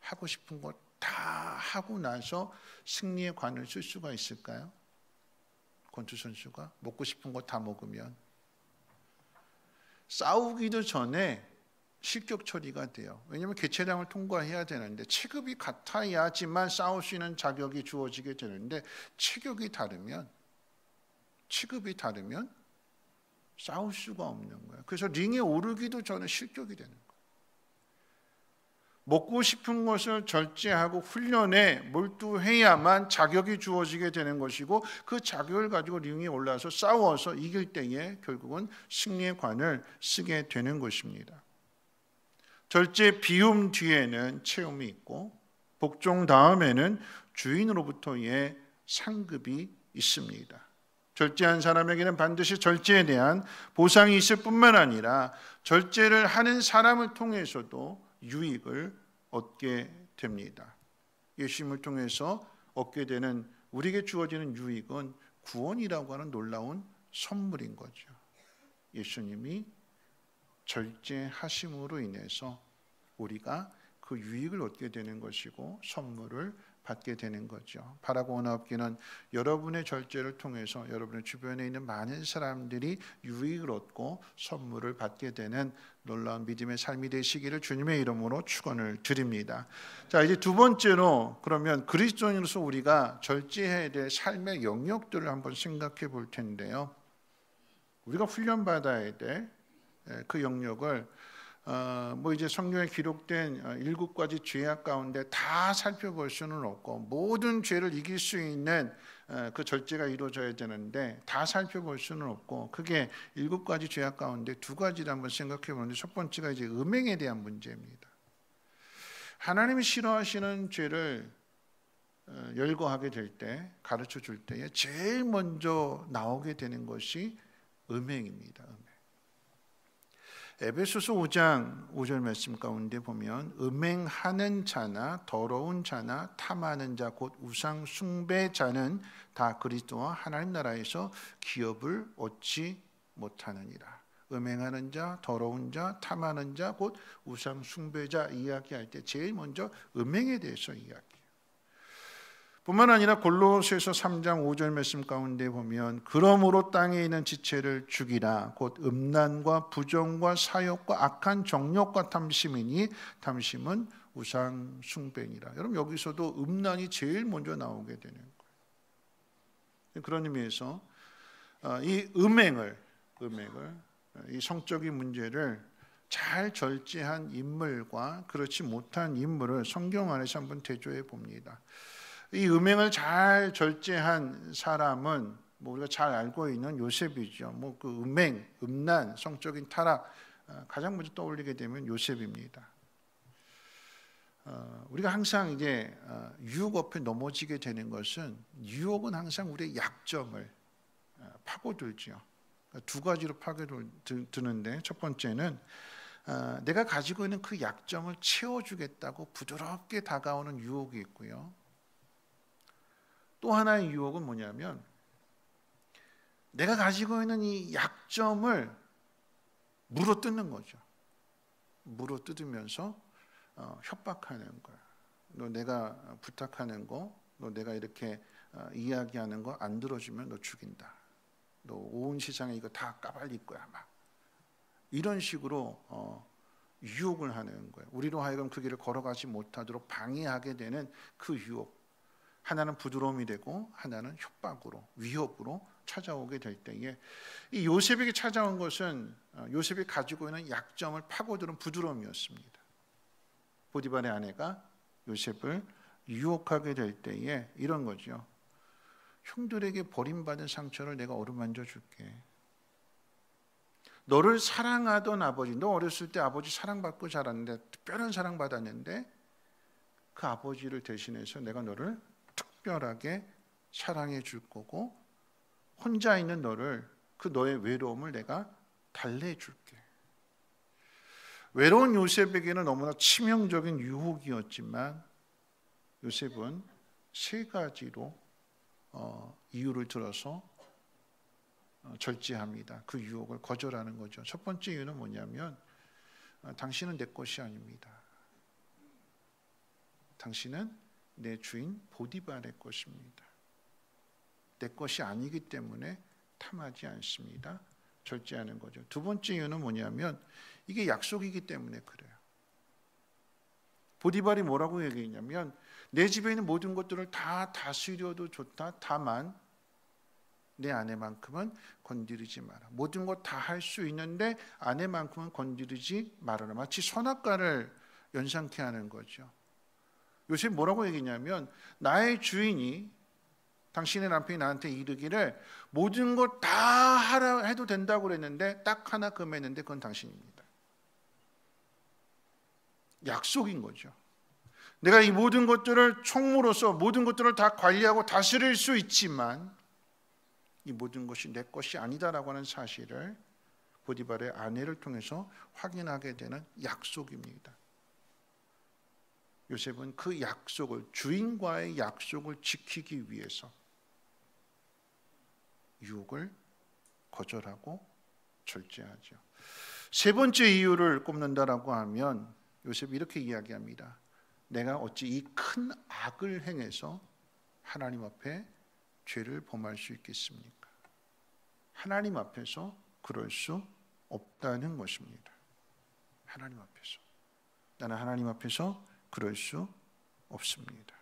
하고 싶은 거 다 하고 나서 승리의 관을 쓸 수가 있을까요? 권투 선수가 먹고 싶은 거 다 먹으면 싸우기도 전에 실격 처리가 돼요. 왜냐하면 개체량을 통과해야 되는데 체급이 같아야지만 싸울 수 있는 자격이 주어지게 되는데 체급이 다르면 싸울 수가 없는 거예요. 그래서 링에 오르기도 전에 실격이 되는 거예요. 먹고 싶은 것을 절제하고 훈련에 몰두해야만 자격이 주어지게 되는 것이고 그 자격을 가지고 링에 올라서 싸워서 이길 때에 결국은 승리의 관을 쓰게 되는 것입니다. 절제 비움 뒤에는 체험이 있고 복종 다음에는 주인으로부터의 상급이 있습니다. 절제한 사람에게는 반드시 절제에 대한 보상이 있을 뿐만 아니라 절제를 하는 사람을 통해서도 유익을 얻게 됩니다. 예수님을 통해서 얻게 되는 우리에게 주어지는 유익은 구원이라고 하는 놀라운 선물인 거죠. 예수님이 절제하심으로 인해서 우리가 그 유익을 얻게 되는 것이고 선물을 받게 되는 거죠. 바라고 원하옵기는 여러분의 절제를 통해서 여러분의 주변에 있는 많은 사람들이 유익을 얻고 선물을 받게 되는 놀라운 믿음의 삶이 되시기를 주님의 이름으로 축원을 드립니다. 자, 이제 두 번째로 그러면 그리스도인으로서 우리가 절제해야 될 삶의 영역들을 한번 생각해 볼 텐데요. 우리가 훈련받아야 될 그 영역을 이제 성경에 기록된 7가지 죄악 가운데 다 살펴볼 수는 없고 모든 죄를 이길 수 있는 그 절제가 이루어져야 되는데 다 살펴볼 수는 없고 그게 7가지 죄악 가운데 2가지를 한번 생각해 보는데 첫 번째가 이제 음행에 대한 문제입니다. 하나님이 싫어하시는 죄를 열거하게 될 때, 가르쳐 줄 때에 제일 먼저 나오게 되는 것이 음행입니다. 에베소서 5장 5절 말씀 가운데 보면 음행하는 자나 더러운 자나 탐하는 자 곧 우상 숭배자는 다 그리스도와 하나님 나라에서 기업을 얻지 못하느니라. 음행하는 자, 더러운 자, 탐하는 자 곧 우상 숭배자 이야기할 때 제일 먼저 음행에 대해서 이야기해요. 뿐만 아니라 골로새서 3장 5절 말씀 가운데 보면 그러므로 땅에 있는 지체를 죽이라 곧 음란과 부정과 사욕과 악한 정욕과 탐심이니 탐심은 우상 숭배니라. 여러분 여기서도 음란이 제일 먼저 나오게 되는 거예요. 그런 의미에서 이 음행을 이 성적인 문제를 잘 절제한 인물과 그렇지 못한 인물을 성경 안에서 한번 대조해 봅니다. 이 음행을 잘 절제한 사람은 우리가 잘 알고 있는 요셉이죠. 그 음행, 음란, 성적인 타락 가장 먼저 떠올리게 되면 요셉입니다. 우리가 항상 이제 유혹 앞에 넘어지게 되는 것은 유혹은 항상 우리의 약점을 파고들죠. 2가지로 파고드는데 첫 번째는 내가 가지고 있는 그 약점을 채워주겠다고 부드럽게 다가오는 유혹이 있고요. 또 하나의 유혹은 뭐냐면 내가 가지고 있는 이 약점을 물어뜯는 거죠. 물어뜯으면서 협박하는 거야. 너 내가 부탁하는 거, 너 내가 이렇게 이야기하는 거 안 들어주면 너 죽인다. 너 온 세상에 이거 다 까발릴 거야. 막 이런 식으로 유혹을 하는 거예요. 우리로 하여금 그 길을 걸어가지 못하도록 방해하게 되는 그 유혹. 하나는 부드러움이 되고 하나는 협박으로 위협으로 찾아오게 될 때에 이 요셉에게 찾아온 것은 요셉이 가지고 있는 약점을 파고드는 부드러움이었습니다. 보디발의 아내가 요셉을 유혹하게 될 때에 이런 거죠. 형들에게 버림받은 상처를 내가 어루만져 줄게. 너를 사랑하던 아버지, 너 어렸을 때 아버지 사랑받고 자랐는데 특별한 사랑받았는데 그 아버지를 대신해서 내가 너를 특별하게 사랑해 줄 거고 혼자 있는 너를 그 너의 외로움을 내가 달래해 줄게. 외로운 요셉에게는 너무나 치명적인 유혹이었지만 요셉은 3가지로 이유를 들어서 절제합니다. 그 유혹을 거절하는 거죠. 첫 번째 이유는 뭐냐면 당신은 내 것이 아닙니다. 당신은 내 주인 보디발의 것입니다. 내 것이 아니기 때문에 탐하지 않습니다. 절제하는 거죠. 두 번째 이유는 뭐냐면 이게 약속이기 때문에 그래요. 보디발이 뭐라고 얘기했냐면 내 집에 있는 모든 것들을 다 다스려도 좋다. 다만 내 아내만큼은 건드리지 마라. 모든 것 다 할 수 있는데 아내만큼은 건드리지 말아라. 마치 선악과를 연상케 하는 거죠. 요새 뭐라고 얘기냐면 나의 주인이 당신의 남편이 나한테 이르기를 모든 것 다 하라 해도 된다고 그랬는데 딱 하나 금했는데 그건 당신입니다. 약속인 거죠. 내가 이 모든 것들을 총무로서 모든 것들을 다 관리하고 다스릴 수 있지만 이 모든 것이 내 것이 아니다라고 하는 사실을 보디발의 아내를 통해서 확인하게 되는 약속입니다. 요셉은 그 약속을 주인과의 약속을 지키기 위해서 유혹을 거절하고 절제하죠. 세 번째 이유를 꼽는다라고 하면 요셉이 이렇게 이야기합니다. 내가 어찌 이 큰 악을 행해서 하나님 앞에 죄를 범할 수 있겠습니까? 하나님 앞에서 그럴 수 없다는 것입니다. 하나님 앞에서. 나는 하나님 앞에서 그럴 수 없습니다.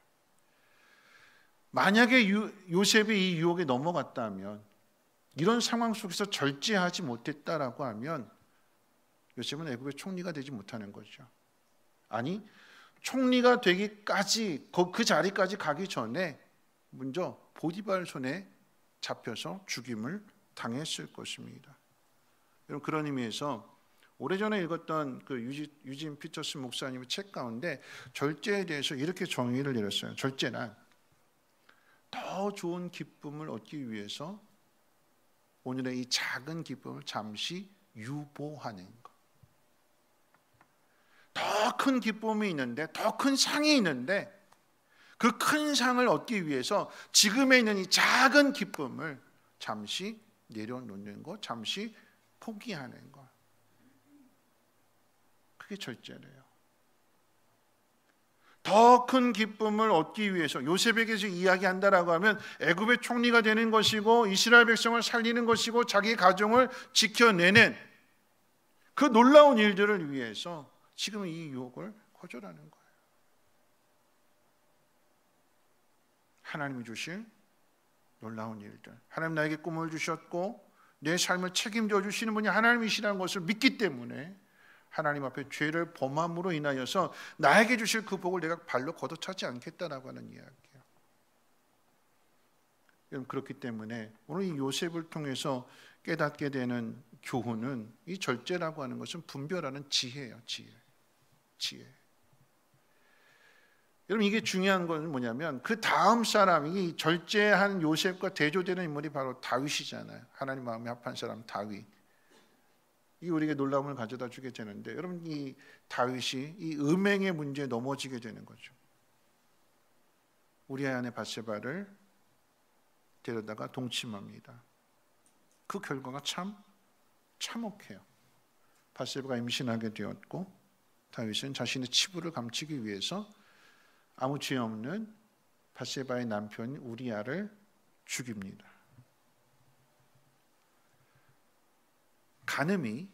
만약에 요셉이 이 유혹에 넘어갔다면, 이런 상황 속에서 절제하지 못했다라고 하면 요셉은 애굽의 총리가 되지 못하는 거죠. 아니, 총리가 되기까지 그 자리까지 가기 전에 먼저 보디발 손에 잡혀서 죽임을 당했을 것입니다. 여러분, 그런 의미에서 오래전에 읽었던 그 유진 피터스 목사님의 책 가운데 절제에 대해서 이렇게 정의를 내렸어요. 절제란 더 좋은 기쁨을 얻기 위해서 오늘의 이 작은 기쁨을 잠시 유보하는 것. 더 큰 기쁨이 있는데, 더 큰 상이 있는데, 그 큰 상을 얻기 위해서 지금에 있는 이 작은 기쁨을 잠시 내려놓는 것, 잠시 포기하는 것. 그게 절제래요. 더 큰 기쁨을 얻기 위해서 요셉에게서 이야기한다라고 하면 애굽의 총리가 되는 것이고 이스라엘 백성을 살리는 것이고 자기 가정을 지켜내는 그 놀라운 일들을 위해서 지금 이 유혹을 거절하는 거예요. 하나님이 주실 놀라운 일들, 하나님 나에게 꿈을 주셨고 내 삶을 책임져 주시는 분이 하나님이시라는 것을 믿기 때문에 하나님 앞에 죄를 범함으로 인하여서 나에게 주실 그 복을 내가 발로 걷어차지 않겠다라고 하는 이야기예요. 여러분, 그렇기 때문에 오늘 이 요셉을 통해서 깨닫게 되는 교훈은 이 절제라고 하는 것은 분별하는 지혜예요. 지혜. 여러분, 이게 중요한 건 뭐냐면 그 다음 사람이 절제한 요셉과 대조되는 인물이 바로 다윗이잖아요. 하나님 마음에 합한 사람 다윗. 이 우리에게 놀라움을 가져다 주게 되는데, 여러분, 이 다윗이 이 음행의 문제에 넘어지게 되는 거죠. 우리아의 아내 밧세바를 데려다가 동침합니다. 그 결과가 참 참혹해요. 밧세바가 임신하게 되었고 다윗은 자신의 치부를 감추기 위해서 아무 죄 없는 밧세바의 남편 우리아를 죽입니다. 간음이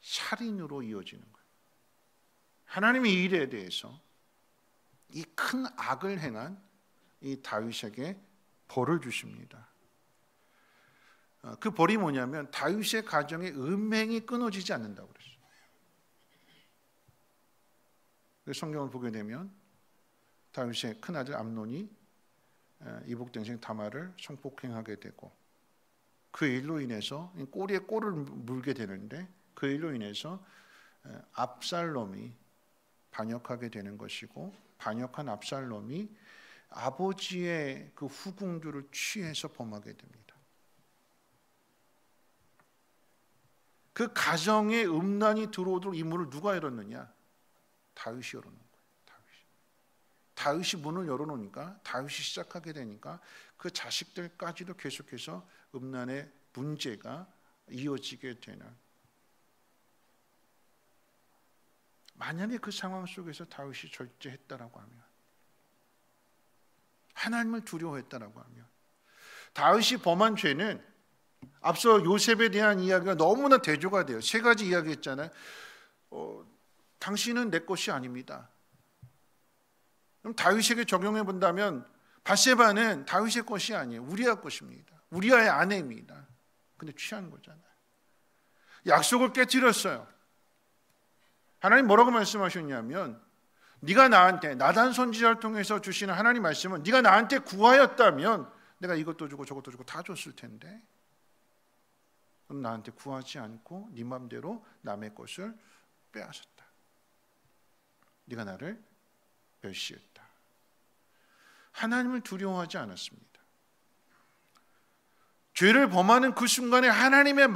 살인으로 이어지는 거예요. 하나님이 이 일에 대해서 이 큰 악을 행한 이 다윗에게 벌을 주십니다. 그 벌이 뭐냐면 다윗의 가정의 음행이 끊어지지 않는다고 그랬어요. 성경을 보게 되면 다윗의 큰아들 암논이 이복 동생 다말을 성폭행하게 되고 그 일로 인해서 꼬리에 꼬를 물게 되는데 그 일로 인해서 압살롬이 반역하게 되는 것이고 반역한 압살롬이 아버지의 그 후궁들을 취해서 범하게 됩니다. 그 가정에 음란이 들어오도록 이 문을 누가 열었느냐? 다윗이 열어놓은 거예요. 다윗이 문을 열어놓으니까 다윗이 시작하게 되니까 그 자식들까지도 계속해서 음란의 문제가 이어지게 되는. 만약에 그 상황 속에서 다윗이 절제했다라고 하면, 하나님을 두려워했다라고 하면, 다윗이 범한 죄는 앞서 요셉에 대한 이야기가 너무나 대조가 돼요. 세 가지 이야기했잖아요. 당신은 내 것이 아닙니다. 그럼 다윗에게 적용해 본다면 밧세바는 다윗의 것이 아니에요. 우리아 것입니다. 우리아의 아내입니다. 근데 취한 거잖아요. 약속을 깨뜨렸어요. 하나님 뭐라고 말씀하셨냐면, 네가 나한테 나단 선지자를 통해서 주시는 하나님 말씀은 네가 나한테 구하였다면 내가 이것도 주고 저것도 주고 다 줬을 텐데, 그럼 나한테 구하지 않고 네 마음대로 남의 것을 빼앗았다. 네가 나를 멸시했다. 하나님을 두려워하지 않았습니다. 죄를 범하는 그 순간에 하나님의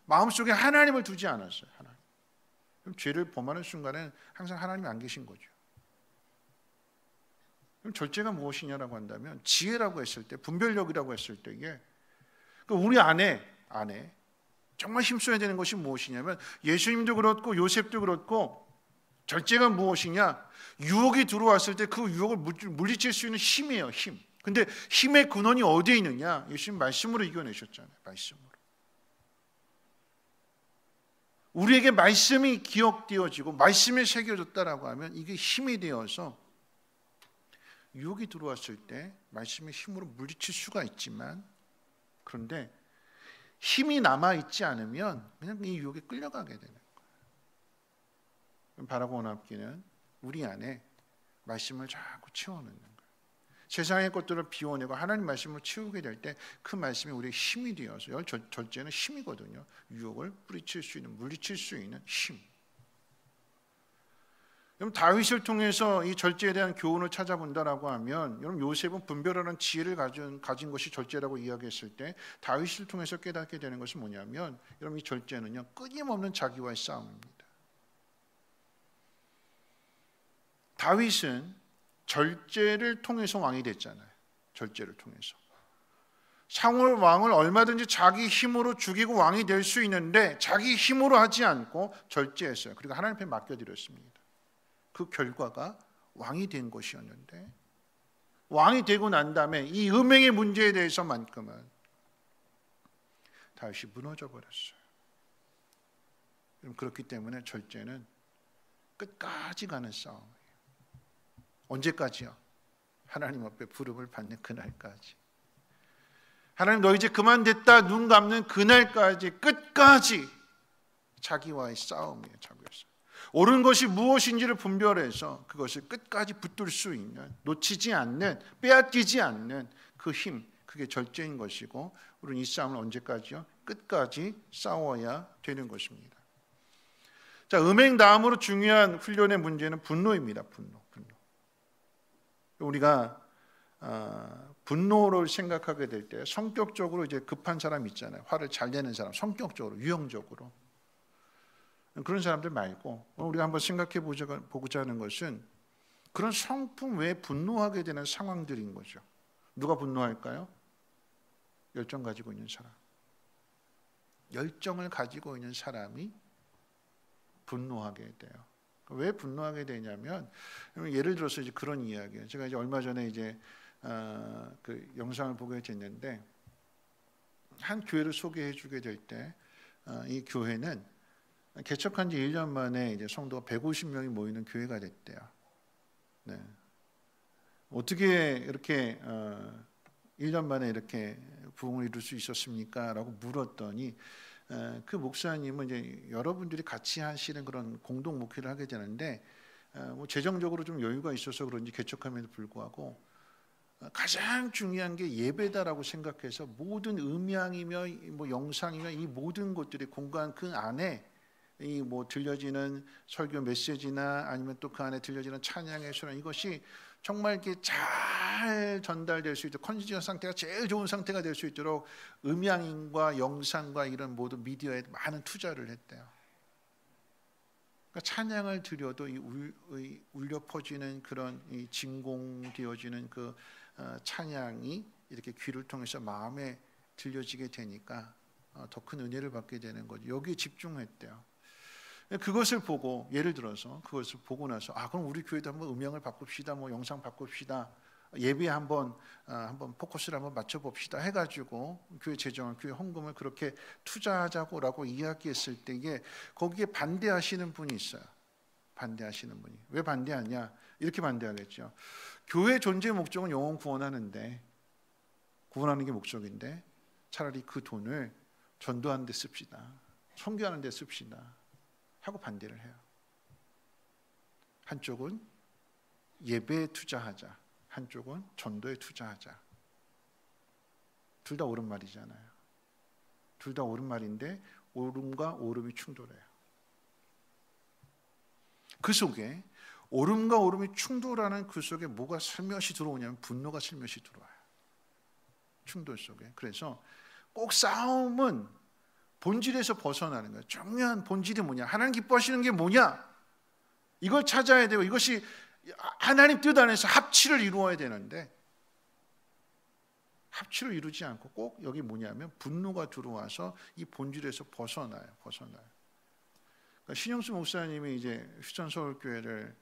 마음속에 하나님을 두지 않았어요. 하나님. 그럼 죄를 범하는 순간에 항상 하나님이 안 계신 거죠. 그럼 절제가 무엇이냐라고 한다면 지혜라고 했을 때, 분별력이라고 했을 때에 그러니까 우리 안에 정말 힘써야 되는 것이 무엇이냐면, 예수님도 그렇고 요셉도 그렇고 절제가 무엇이냐? 유혹이 들어왔을 때 그 유혹을 물리칠 수 있는 힘이에요. 힘. 근데 힘의 근원이 어디에 있느냐? 예수님 말씀으로 이겨내셨잖아요. 말씀으로. 우리에게 말씀이 기억되어지고 말씀이 새겨졌다라고 하면 이게 힘이 되어서 유혹이 들어왔을 때 말씀의 힘으로 물리칠 수가 있지만, 그런데 힘이 남아있지 않으면 그냥 이 유혹에 끌려가게 되는 거예요. 바라고 원합기는 우리 안에 말씀을 자꾸 채워넣는 거예요. 세상의 것들을 비워내고 하나님 말씀을 채우게 될 때 그 말씀이 우리의 힘이 되어서, 절제는 힘이거든요. 유혹을 뿌리칠 수 있는, 물리칠 수 있는 힘. 여러분, 다윗을 통해서 이 절제에 대한 교훈을 찾아본다라고 하면, 여러분, 요셉은 분별하는 지혜를 가진 것이 절제라고 이야기했을 때 다윗을 통해서 깨닫게 되는 것은 뭐냐면, 여러분, 이 절제는요, 끊임없는 자기와의 싸움입니다. 다윗은 절제를 통해서 왕이 됐잖아요. 절제를 통해서. 사울 왕을 얼마든지 자기 힘으로 죽이고 왕이 될 수 있는데 자기 힘으로 하지 않고 절제했어요. 그리고 하나님 앞에 맡겨드렸습니다. 그 결과가 왕이 된 것이었는데, 왕이 되고 난 다음에 이 음행의 문제에 대해서만큼은 다윗이 무너져 버렸어요. 그렇기 때문에 절제는 끝까지 가는 싸움이에요. 언제까지요? 하나님 앞에 부름을 받는 그날까지. 하나님, 너 이제 그만 됐다 눈 감는 그날까지, 끝까지 자기와의 싸움이에요. 자기와의. 옳은 것이 무엇인지를 분별해서 그것을 끝까지 붙들 수 있는, 놓치지 않는, 빼앗기지 않는 그 힘, 그게 절제인 것이고, 우리는 이 싸움을 언제까지요? 끝까지 싸워야 되는 것입니다. 자, 음행 다음으로 중요한 훈련의 문제는 분노입니다. 분노. 우리가 분노를 생각하게 될 때 성격적으로 이제 급한 사람 있잖아요. 화를 잘 내는 사람, 성격적으로, 유형적으로. 그런 사람들 말고 우리가 한번 생각해 보고자 하는 것은 그런 성품 외에 분노하게 되는 상황들인 거죠. 누가 분노할까요? 열정 가지고 있는 사람. 열정을 가지고 있는 사람이 분노하게 돼요. 왜 분노하게 되냐면, 예를 들어서 이제 그런 이야기예요. 제가 이제 얼마 전에 이제 그 영상을 보게 됐는데, 한 교회를 소개해주게 될 때, 이 교회는 개척한 지 1년 만에 이제 성도가 150명이 모이는 교회가 됐대요. 네. 어떻게 이렇게 1년 만에 이렇게 부흥을 이룰 수 있었습니까? 라고 물었더니, 그 목사님은 이제 여러분들이 같이 하시는 그런 공동 목회를 하게 되는데, 뭐 재정적으로 좀 여유가 있어서 그런지 개척함에도 불구하고 가장 중요한 게 예배다라고 생각해서 모든 음향이며 뭐 영상이며 이 모든 것들이 공간 그 안에 이 뭐 들려지는 설교 메시지나 아니면 또 그 안에 들려지는 찬양의 소리, 이것이 정말 이렇게 잘 전달될 수 있도록, 컨디션 상태가 제일 좋은 상태가 될 수 있도록 음향과 영상과 이런 모든 미디어에 많은 투자를 했대요. 그러니까 찬양을 드려도 이 울려 퍼지는 그런 이 진공되어지는 그 찬양이 이렇게 귀를 통해서 마음에 들려지게 되니까 더 큰 은혜를 받게 되는 거죠. 여기에 집중했대요. 그것을 보고, 예를 들어서 그것을 보고 나서, 그럼 우리 교회도 한번 음향을 바꿉시다, 뭐 영상 바꿉시다, 예배에 한번 포커스를 한번 맞춰봅시다 해가지고 교회 재정을, 교회 헌금을 그렇게 투자하자고라고 이야기했을 때에 거기에 반대하시는 분이 있어요. 반대하시는 분이. 왜 반대하냐? 이렇게 반대하겠죠. 교회 존재 목적은 영혼 구원하는 게 목적인데 차라리 그 돈을 전도하는 데 씁시다, 선교하는 데 씁시다 하고 반대를 해요. 한쪽은 예배에 투자하자, 한쪽은 전도에 투자하자. 둘 다 옳은 말이잖아요. 둘 다 옳은 말인데 옳음과 오름이 충돌해요. 그 속에 옳음과 오름이 충돌하는 그 속에 뭐가 슬며시 들어오냐면 분노가 슬며시 들어와요. 충돌 속에. 그래서 꼭 싸움은 본질에서 벗어나는 거예요. 중요한 본질이 뭐냐? 하나님 기뻐하시는 게 뭐냐? 이걸 찾아야 되고, 이것이 하나님 뜻 안에서 합치를 이루어야 되는데, 합치로 이루지 않고 꼭 여기 뭐냐면 분노가 들어와서 이 본질에서 벗어나요. 그러니까 신영수 목사님이 이제 휴전 서울교회를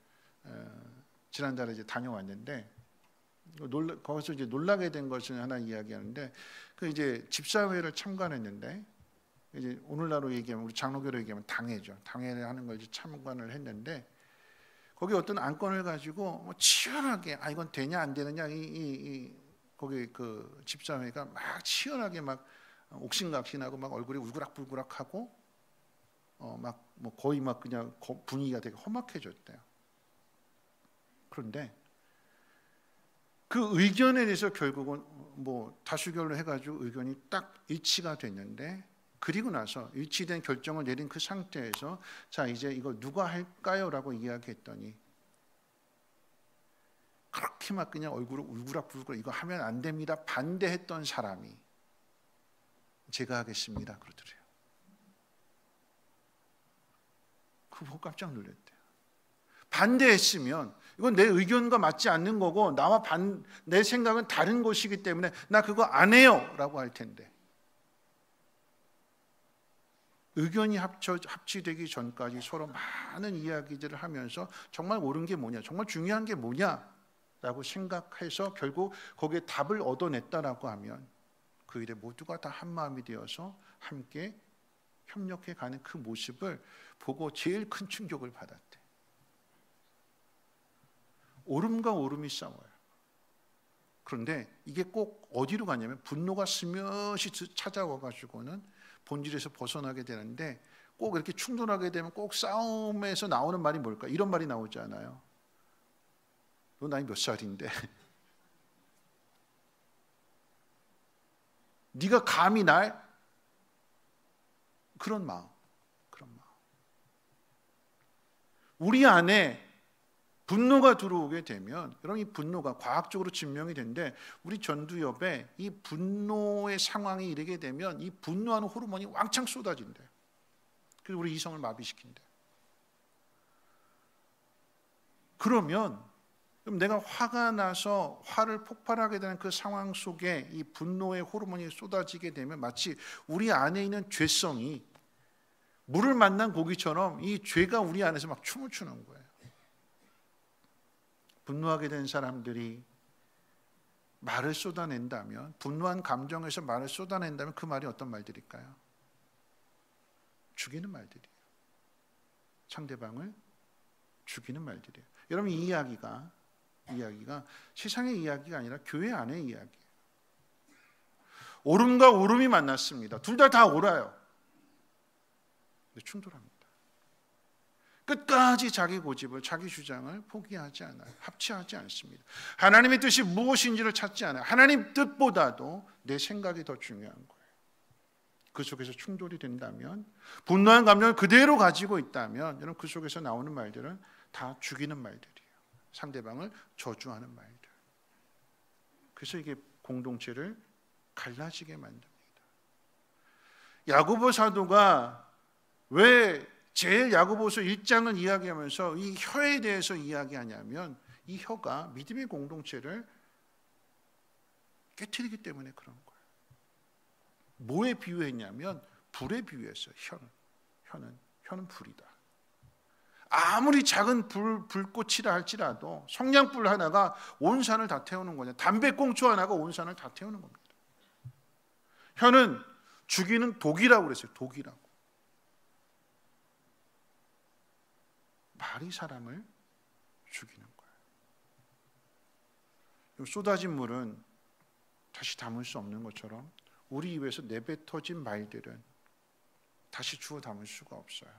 지난달에 이제 다녀왔는데 거기서 이제 놀라게 된 것을 하나 이야기하는데 그 이제 집사회를 참관했는데 이제 오늘날로 얘기하면 우리 장로교로 얘기하면 당회를 하는 걸 이제 참관을 했는데 거기 어떤 안건을 가지고 뭐 치열하게 이건 되냐 안 되느냐 거기 그 집사회가 막 치열하게 막 옥신각신하고 막 얼굴이 울그락불그락하고 막 뭐 거의 막 그냥 분위기가 되게 험악해졌대요. 그런데 그 의견에 대해서 결국은 뭐 다수결로 해가지고 의견이 딱 일치가 됐는데 그리고 나서 일치된 결정을 내린 그 상태에서 자 이제 이거 누가 할까요? 라고 이야기했더니 그렇게 막 그냥 얼굴을 울그락불그락 이거 하면 안 됩니다 반대했던 사람이 제가 하겠습니다 그러더래요. 그거 보고 깜짝 놀랐대요. 반대했으면 이건 내 의견과 맞지 않는 거고 내 생각은 다른 것이기 때문에 나 그거 안 해요 라고 할 텐데 의견이 합치되기 전까지 서로 많은 이야기들을 하면서 정말 옳은 게 뭐냐 정말 중요한 게 뭐냐 라고 생각해서 결국 거기에 답을 얻어냈다라고 하면 그 일에 모두가 다 한마음이 되어서 함께 협력해 가는 그 모습을 보고 제일 큰 충격을 받았대. 옳음과 옳음이 싸워요. 그런데 이게 꼭 어디로 가냐면 분노가 스며시 찾아와가지고는 본질에서 벗어나게 되는데 꼭 이렇게 충돌하게 되면 꼭 싸움에서 나오는 말이 뭘까? 이런 말이 나오지 않아요. 너 나이 몇 살인데? 네가 감히 날? 그런 마음. 우리 안에 분노가 들어오게 되면 여러분 이 분노가 과학적으로 증명이 된데 우리 전두엽에 이 분노의 상황이 이르게 되면 이 분노하는 호르몬이 왕창 쏟아진대요. 그래서 우리 이성을 마비시킨대. 그럼 내가 화가 나서 화를 폭발하게 되는 그 상황 속에 이 분노의 호르몬이 쏟아지게 되면 마치 우리 안에 있는 죄성이 물을 만난 고기처럼 이 죄가 우리 안에서 막 춤을 추는 거예요. 분노하게 된 사람들이 말을 쏟아낸다면 분노한 감정에서 말을 쏟아낸다면 그 말이 어떤 말들일까요? 죽이는 말들이에요. 상대방을 죽이는 말들이에요. 여러분 이 이야기가 세상의 이야기가 아니라 교회 안의 이야기예요. 옳음과 옳음이 만났습니다. 둘 다 옳아요. 근데 충돌합니다. 끝까지 자기 고집을 자기 주장을 포기하지 않아요. 합치하지 않습니다. 하나님의 뜻이 무엇인지를 찾지 않아요. 하나님 뜻보다도 내 생각이 더 중요한 거예요. 그 속에서 충돌이 된다면 분노한 감정을 그대로 가지고 있다면 여러분 그 속에서 나오는 말들은 다 죽이는 말들이에요. 상대방을 저주하는 말들. 그래서 이게 공동체를 갈라지게 만듭니다. 야고보 사도가 왜 제일 야고보서 1장을 이야기하면서 이 혀에 대해서 이야기하냐면 이 혀가 믿음의 공동체를 깨트리기 때문에 그런 거예요. 뭐에 비유했냐면 불에 비유했어요. 혀는 불이다. 아무리 작은 불꽃이라 할지라도 성냥불 하나가 온 산을 다 태우는 거냐. 담배꽁초 하나가 온 산을 다 태우는 겁니다. 혀는 죽이는 독이라고 그랬어요. 독이라고. 말이 사람을 죽이는 거예요. 쏟아진 물은 다시 담을 수 없는 것처럼 우리 입에서 내뱉어진 말들은 다시 주워 담을 수가 없어요.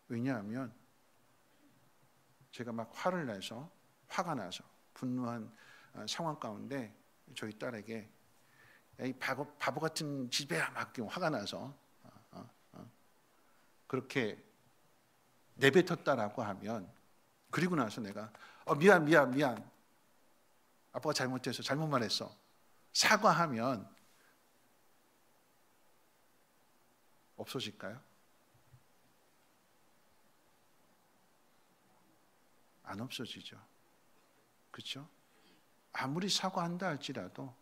왜냐하면 제가 막 화가 나서 분노한 상황 가운데 저희 딸에게 이 바보 같은 집애야 막 화가 나서 그렇게 내뱉었다라고 하면 그리고 나서 내가 미안 아빠가 잘못해서 잘못 말했어 사과하면 없어질까요? 안 없어지죠. 그렇죠? 아무리 사과한다 할지라도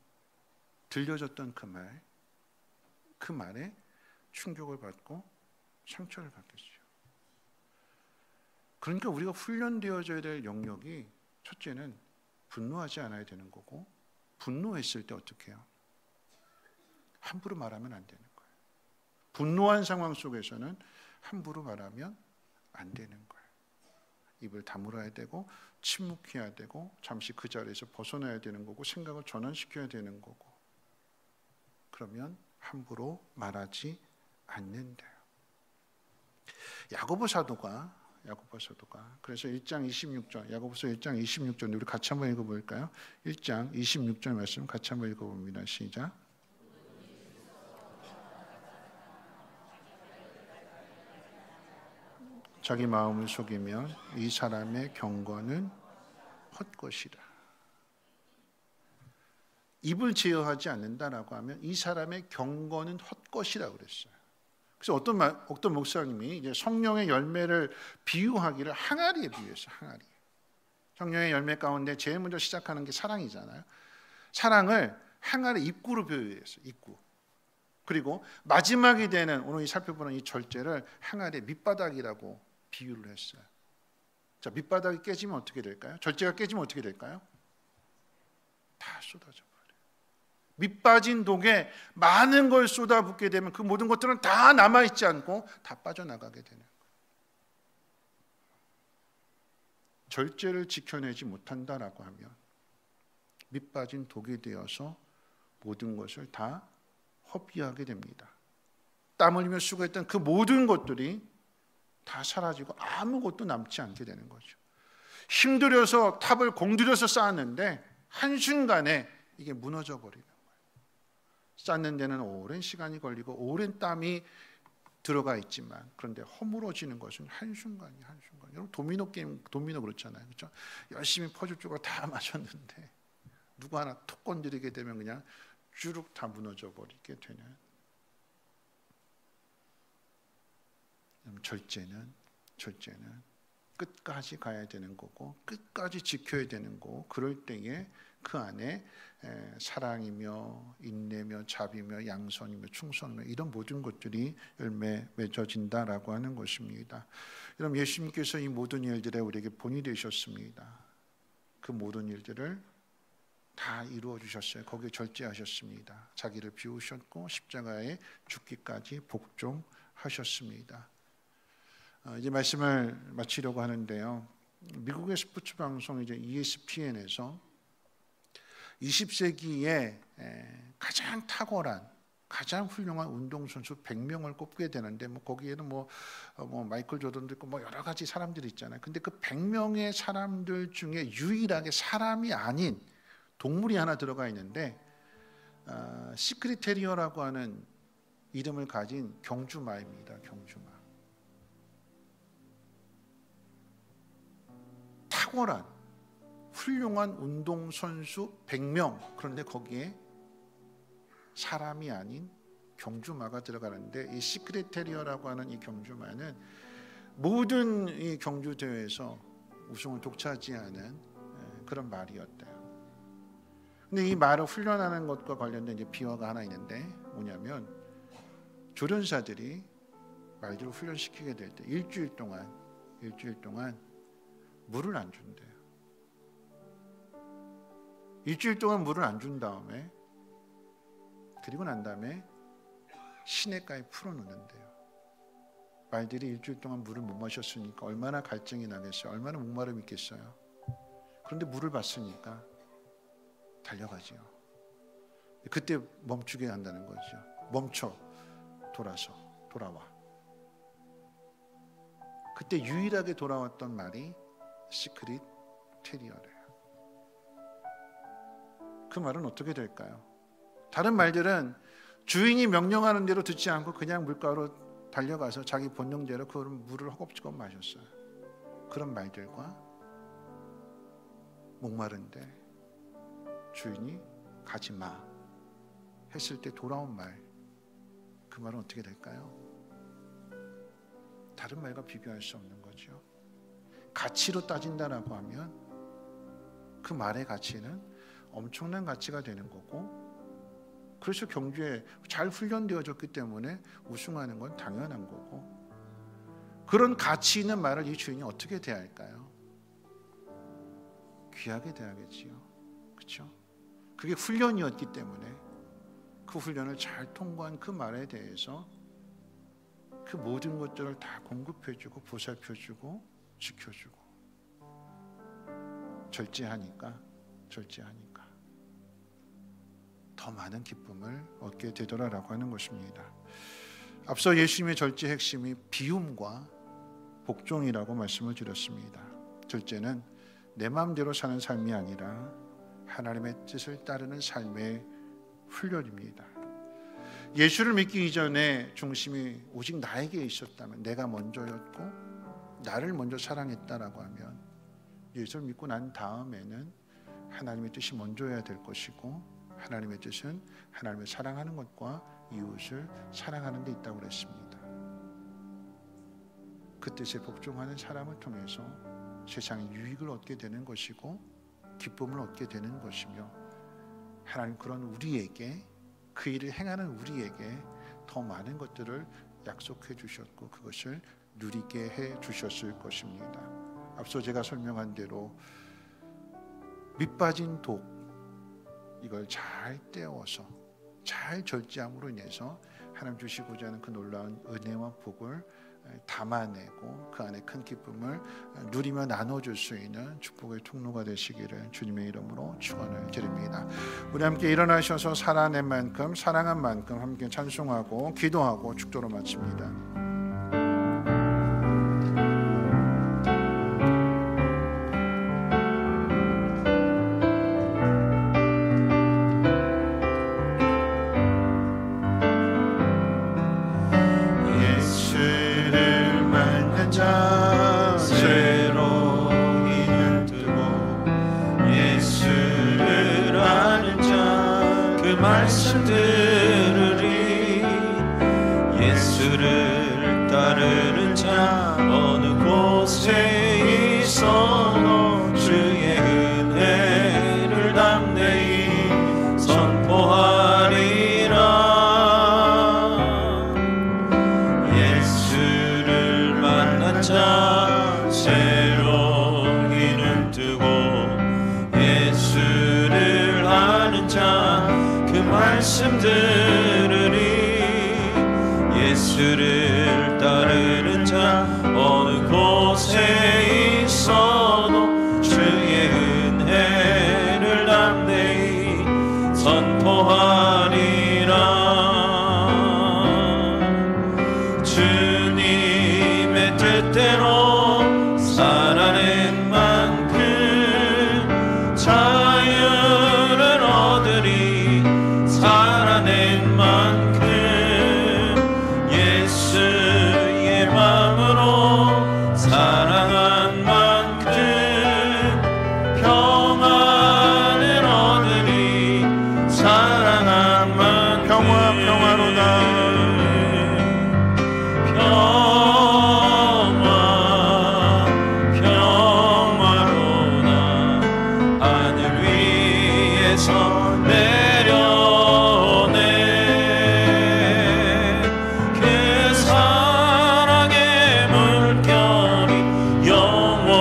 들려줬던 그 말에 충격을 받고 상처를 받겠죠. 그러니까 우리가 훈련되어져야 될 영역이 첫째는 분노하지 않아야 되는 거고, 분노했을 때 어떻게 해요? 함부로 말하면 안 되는 거예요. 분노한 상황 속에서는 함부로 말하면 안 되는 거예요. 입을 다물어야 되고 침묵해야 되고 잠시 그 자리에서 벗어나야 되는 거고 생각을 전환시켜야 되는 거고, 그러면 함부로 말하지 않는데요. 야고보 사도가 그래서 1장 26절, 야고보서 1장 26절 우리 같이 한번 읽어볼까요? 1장 26절 말씀 같이 한번 읽어봅니다. 시작. 자기 마음을 속이면 이 사람의 경건은 헛것이라. 입을 제어하지 않는다라고 하면 이 사람의 경건은 헛것이라고 그랬어요. 그래서 어떤 목사님이 이제 성령의 열매를 비유하기를 항아리에 비유했어요. 항아리. 성령의 열매 가운데 제일 먼저 시작하는 게 사랑이잖아요. 사랑을 항아리 입구로 비유했어요. 입구. 그리고 마지막이 되는 오늘 살펴보는 이 절제를 항아리 밑바닥이라고 비유를 했어요. 자, 밑바닥이 깨지면 어떻게 될까요? 절제가 깨지면 어떻게 될까요? 다 쏟아져 버려요. 밑빠진 독에 많은 걸 쏟아붓게 되면 그 모든 것들은 다 남아있지 않고 다 빠져나가게 되는 거예요. 절제를 지켜내지 못한다라고 하면 밑빠진 독이 되어서 모든 것을 다 허비하게 됩니다. 땀 흘리며 수고했던 그 모든 것들이 다 사라지고 아무것도 남지 않게 되는 거죠. 힘들여서 탑을 공들여서 쌓았는데 한순간에 이게 무너져 버리는 거예요. 쌓는 데는 오랜 시간이 걸리고 오랜 땀이 들어가 있지만, 그런데 허물어지는 것은 한순간이에요. 한순간. 여러분 도미노 게임, 도미노 그렇잖아요. 그렇죠? 열심히 퍼즐 쪽으로 다 맞췄는데 누구 하나 톡 건드리게 되면 그냥 주룩 다 무너져 버리게 되는. 절제는 끝까지 가야 되는 거고 끝까지 지켜야 되는 거고, 그럴 때에 그 안에 사랑이며 인내며 자비며 양선이며 충성이며 이런 모든 것들이 열매 맺어진다라고 하는 것입니다. 여러분, 예수님께서 이 모든 일들에 우리에게 본이 되셨습니다. 그 모든 일들을 다 이루어 주셨어요. 거기에 절제하셨습니다. 자기를 비우셨고 십자가에 죽기까지 복종하셨습니다. 이제 말씀을 마치려고 하는데요. 미국의 스포츠 방송 이제 ESPN에서 20세기에 가장 탁월한, 가장 훌륭한 운동선수 100명을 꼽게 되는데, 거기에는 마이클 조던도 있고 여러 가지 사람들이 있잖아요. 근데 그 100명의 사람들 중에 유일하게 사람이 아닌 동물이 하나 들어가 있는데, 시크릿 테리어라고 하는 이름을 가진 경주마입니다. 경주마. 탁월한 훌륭한 운동선수 100명, 그런데 거기에 사람이 아닌 경주마가 들어가는데, 이 시크릿 테리어라고 하는 이 경주마는 모든 이 경주대회에서 우승을 독차지하는 그런 말이었대요. 근데 이 말을 훈련하는 것과 관련된 이제 비화가 하나 있는데, 뭐냐면 조련사들이 말들을 훈련시키게 될 때 일주일 동안 물을 안 준대요. 일주일 동안 물을 안 준 다음에, 그리고 난 다음에 시냇가에 풀어놓는데요. 말들이 일주일 동안 물을 못 마셨으니까 얼마나 갈증이 나겠어요. 얼마나 목마름이 있겠어요. 그런데 물을 봤으니까 달려가지요. 그때 멈추게 한다는 거죠. 멈춰, 돌아와. 그때 유일하게 돌아왔던 말이 시크릿 테리어래요. 그 말은 어떻게 될까요? 다른 말들은 주인이 명령하는 대로 듣지 않고 그냥 물가로 달려가서 자기 본능대로 그 물을 허겁지겁 마셨어요. 그런 말들과 목마른데 주인이 가지 마 했을 때 돌아온 말, 그 말은 어떻게 될까요? 다른 말과 비교할 수 없는 거죠. 가치로 따진다라고 하면 그 말의 가치는 엄청난 가치가 되는 거고, 그래서 경주에 잘 훈련되어졌기 때문에 우승하는 건 당연한 거고, 그런 가치 있는 말을 이 주인이 어떻게 대할까요? 귀하게 대하겠지요. 그렇죠? 그게 훈련이었기 때문에 그 훈련을 잘 통과한 그 말에 대해서 그 모든 것들을 다 공급해주고 보살펴주고 지켜주고, 절제하니까 더 많은 기쁨을 얻게 되더라라고 하는 것입니다. 앞서 예수님의 절제 핵심이 비움과 복종이라고 말씀을 드렸습니다. 절제는 내 마음대로 사는 삶이 아니라 하나님의 뜻을 따르는 삶의 훈련입니다. 예수를 믿기 이전에 중심이 오직 나에게 있었다면, 내가 먼저였고 나를 먼저 사랑했다라고 하면, 예수를 믿고 난 다음에는 하나님의 뜻이 먼저여야 될 것이고, 하나님의 뜻은 하나님을 사랑하는 것과 이웃을 사랑하는 데 있다고 그랬습니다. 그 뜻에 복종하는 사람을 통해서 세상의 유익을 얻게 되는 것이고 기쁨을 얻게 되는 것이며, 하나님 그런 우리에게, 그 일을 행하는 우리에게 더 많은 것들을 약속해 주셨고 그것을 누리게 해 주셨을 것입니다. 앞서 제가 설명한 대로 밑빠진 독, 이걸 잘 떼어서 잘 절제함으로 인해서 하나님 주시고자 하는 그 놀라운 은혜와 복을 담아내고 그 안에 큰 기쁨을 누리며 나눠줄 수 있는 축복의 통로가 되시기를 주님의 이름으로 축원을 드립니다. 우리 함께 일어나셔서 살아낸 만큼, 사랑한 만큼 함께 찬송하고 기도하고 축도로 마칩니다. 말씀 들으리. 예수를 따르는 자 어느 곳에 있어도 주의 은혜를 담대히 선포하리라. 예수를 만난 자 새로이는 뜨고 예수를 아는 자 말씀 들으리. 예수를 따르는 자 어느 곳에 있어도 주의 은혜를 담대히 선포하리라. 주님의 뜻대로 살아낸 만큼 자유를 얻으리. 살아낸 만큼 예수의 마음으로 사랑한 만큼 평안을 얻으리. 사랑한 만큼 평화로다. 평화로다. 하늘 위에서 영원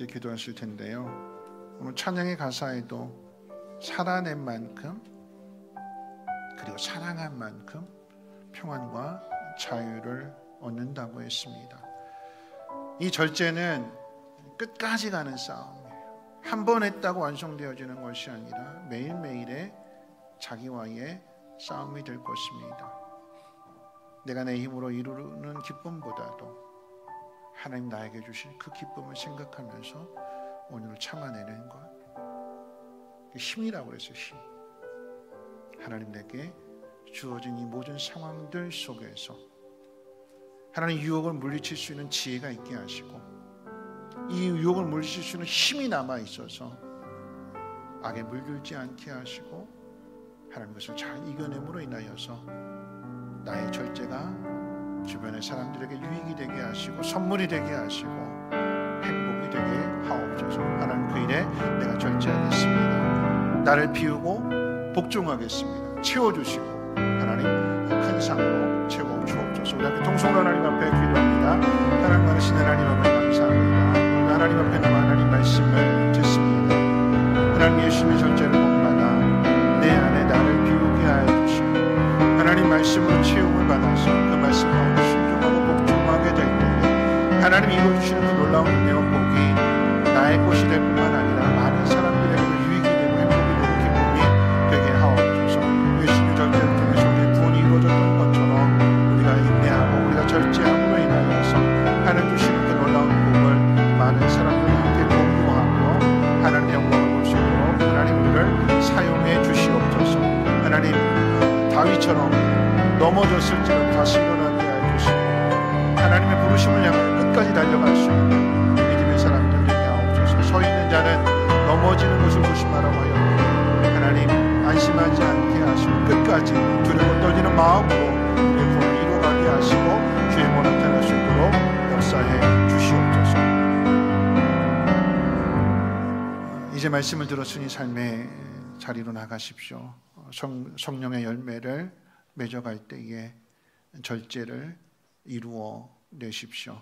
함께 기도하실 텐데요. 오늘 찬양의 가사에도 살아낸 만큼 그리고 사랑한 만큼 평안과 자유를 얻는다고 했습니다. 이 절제는 끝까지 가는 싸움이에요. 한 번 했다고 완성되어지는 것이 아니라 매일매일의 자기와의 싸움이 될 것입니다. 내가 내 힘으로 이루는 기쁨보다도 하나님 나에게 주신 그 기쁨을 생각하면서 오늘을 참아내는 것, 힘이라고 그랬어요. 힘. 하나님 내게 주어진 이 모든 상황들 속에서 하나님 유혹을 물리칠 수 있는 지혜가 있게 하시고 이 유혹을 물리칠 수 있는 힘이 남아 있어서 악에 물들지 않게 하시고 하나님 그것을 잘 이겨냄으로 인하여서 나의 절제가 주변의 사람들에게 유익이 되게 하시고 선물이 되게 하시고 행복이 되게 하옵소서. 하나님 그 일에 내가 절제하겠습니다. 나를 비우고 복종하겠습니다. 채워주시고 하나님 큰 상으로 채워 주옵소서. 우리 함께 통성으로 하나님 앞에 기도합니다. 하나님 많으신 하나님 앞에 감사합니다. 오늘 하나님 앞에 나와 하나님 말씀을 듣습니다. 하나님 예수님의 절제를 본받아 내 안에 나를 비우게 하여 주시고 하나님 말씀으로 채움을 받아서 그 말씀 가운데 순종하고 복종하게 될 때에 하나님 이루어주시는 그 놀라운 은혜와 복이 나의 것이 될 뿐만 아니라 많은 사람들에게도 유익이 되고 행복이 되고 기쁨이 되게 하옵소서. 예수님의 절제를 통해서 우리의 구원이 이루어졌던 것처럼 우리가 인내하고 우리가 절제함으로 인하여서 하나님 주시는 그 놀라운 복을 많은 사람들과 함께 공유하며 하나님의 영광을 볼 수 있도록 하나님 우리를 사용해 주시옵소서. 하나님 다윗처럼 넘어졌을지라도 다시 일어나게 하여 주시고 하나님의 부르심을 향해 끝까지 달려갈 수 있는 믿음의 사람들 되게 하옵소서. 서 있는 자는 넘어지는 것을 조심하라고 하여 하나님 안심하지 않게 하시고 끝까지 두려워 떨리는 마음으로 우리의 구원을 이루어가게 하시고 주의 모 나타날 수 있도록 역사해 주시옵소서. 이제 말씀을 들었으니 삶의 자리로 나가십시오. 성령의 열매를 맺어갈 때에 절제를 이루어 내십시오.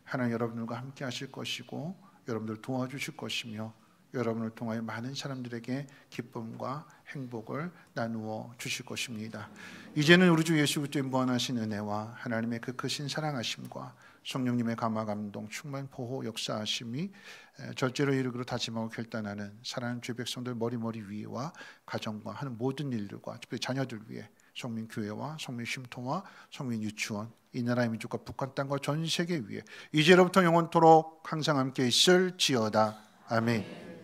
하나님 여러분들과 함께 하실 것이고 여러분들 도와주실 것이며 여러분을 통하여 많은 사람들에게 기쁨과 행복을 나누어 주실 것입니다. 이제는 우리 주 예수 그리스도의 무한하신 은혜와 하나님의 그 크신 사랑하심과 성령님의 감화 감동 충만 보호 역사하심이 절제로 이루기로 다짐하고 결단하는 사랑하는 주의 백성들 머리머리 위에와 가정과 하는 모든 일들과 특별히 자녀들 위해 성민교회와 성민쉼터와 성민유치원 이 나라의 민족과 북한 땅과 전 세계 위에 이제로부터 영원토록 항상 함께 있을지어다. 아멘.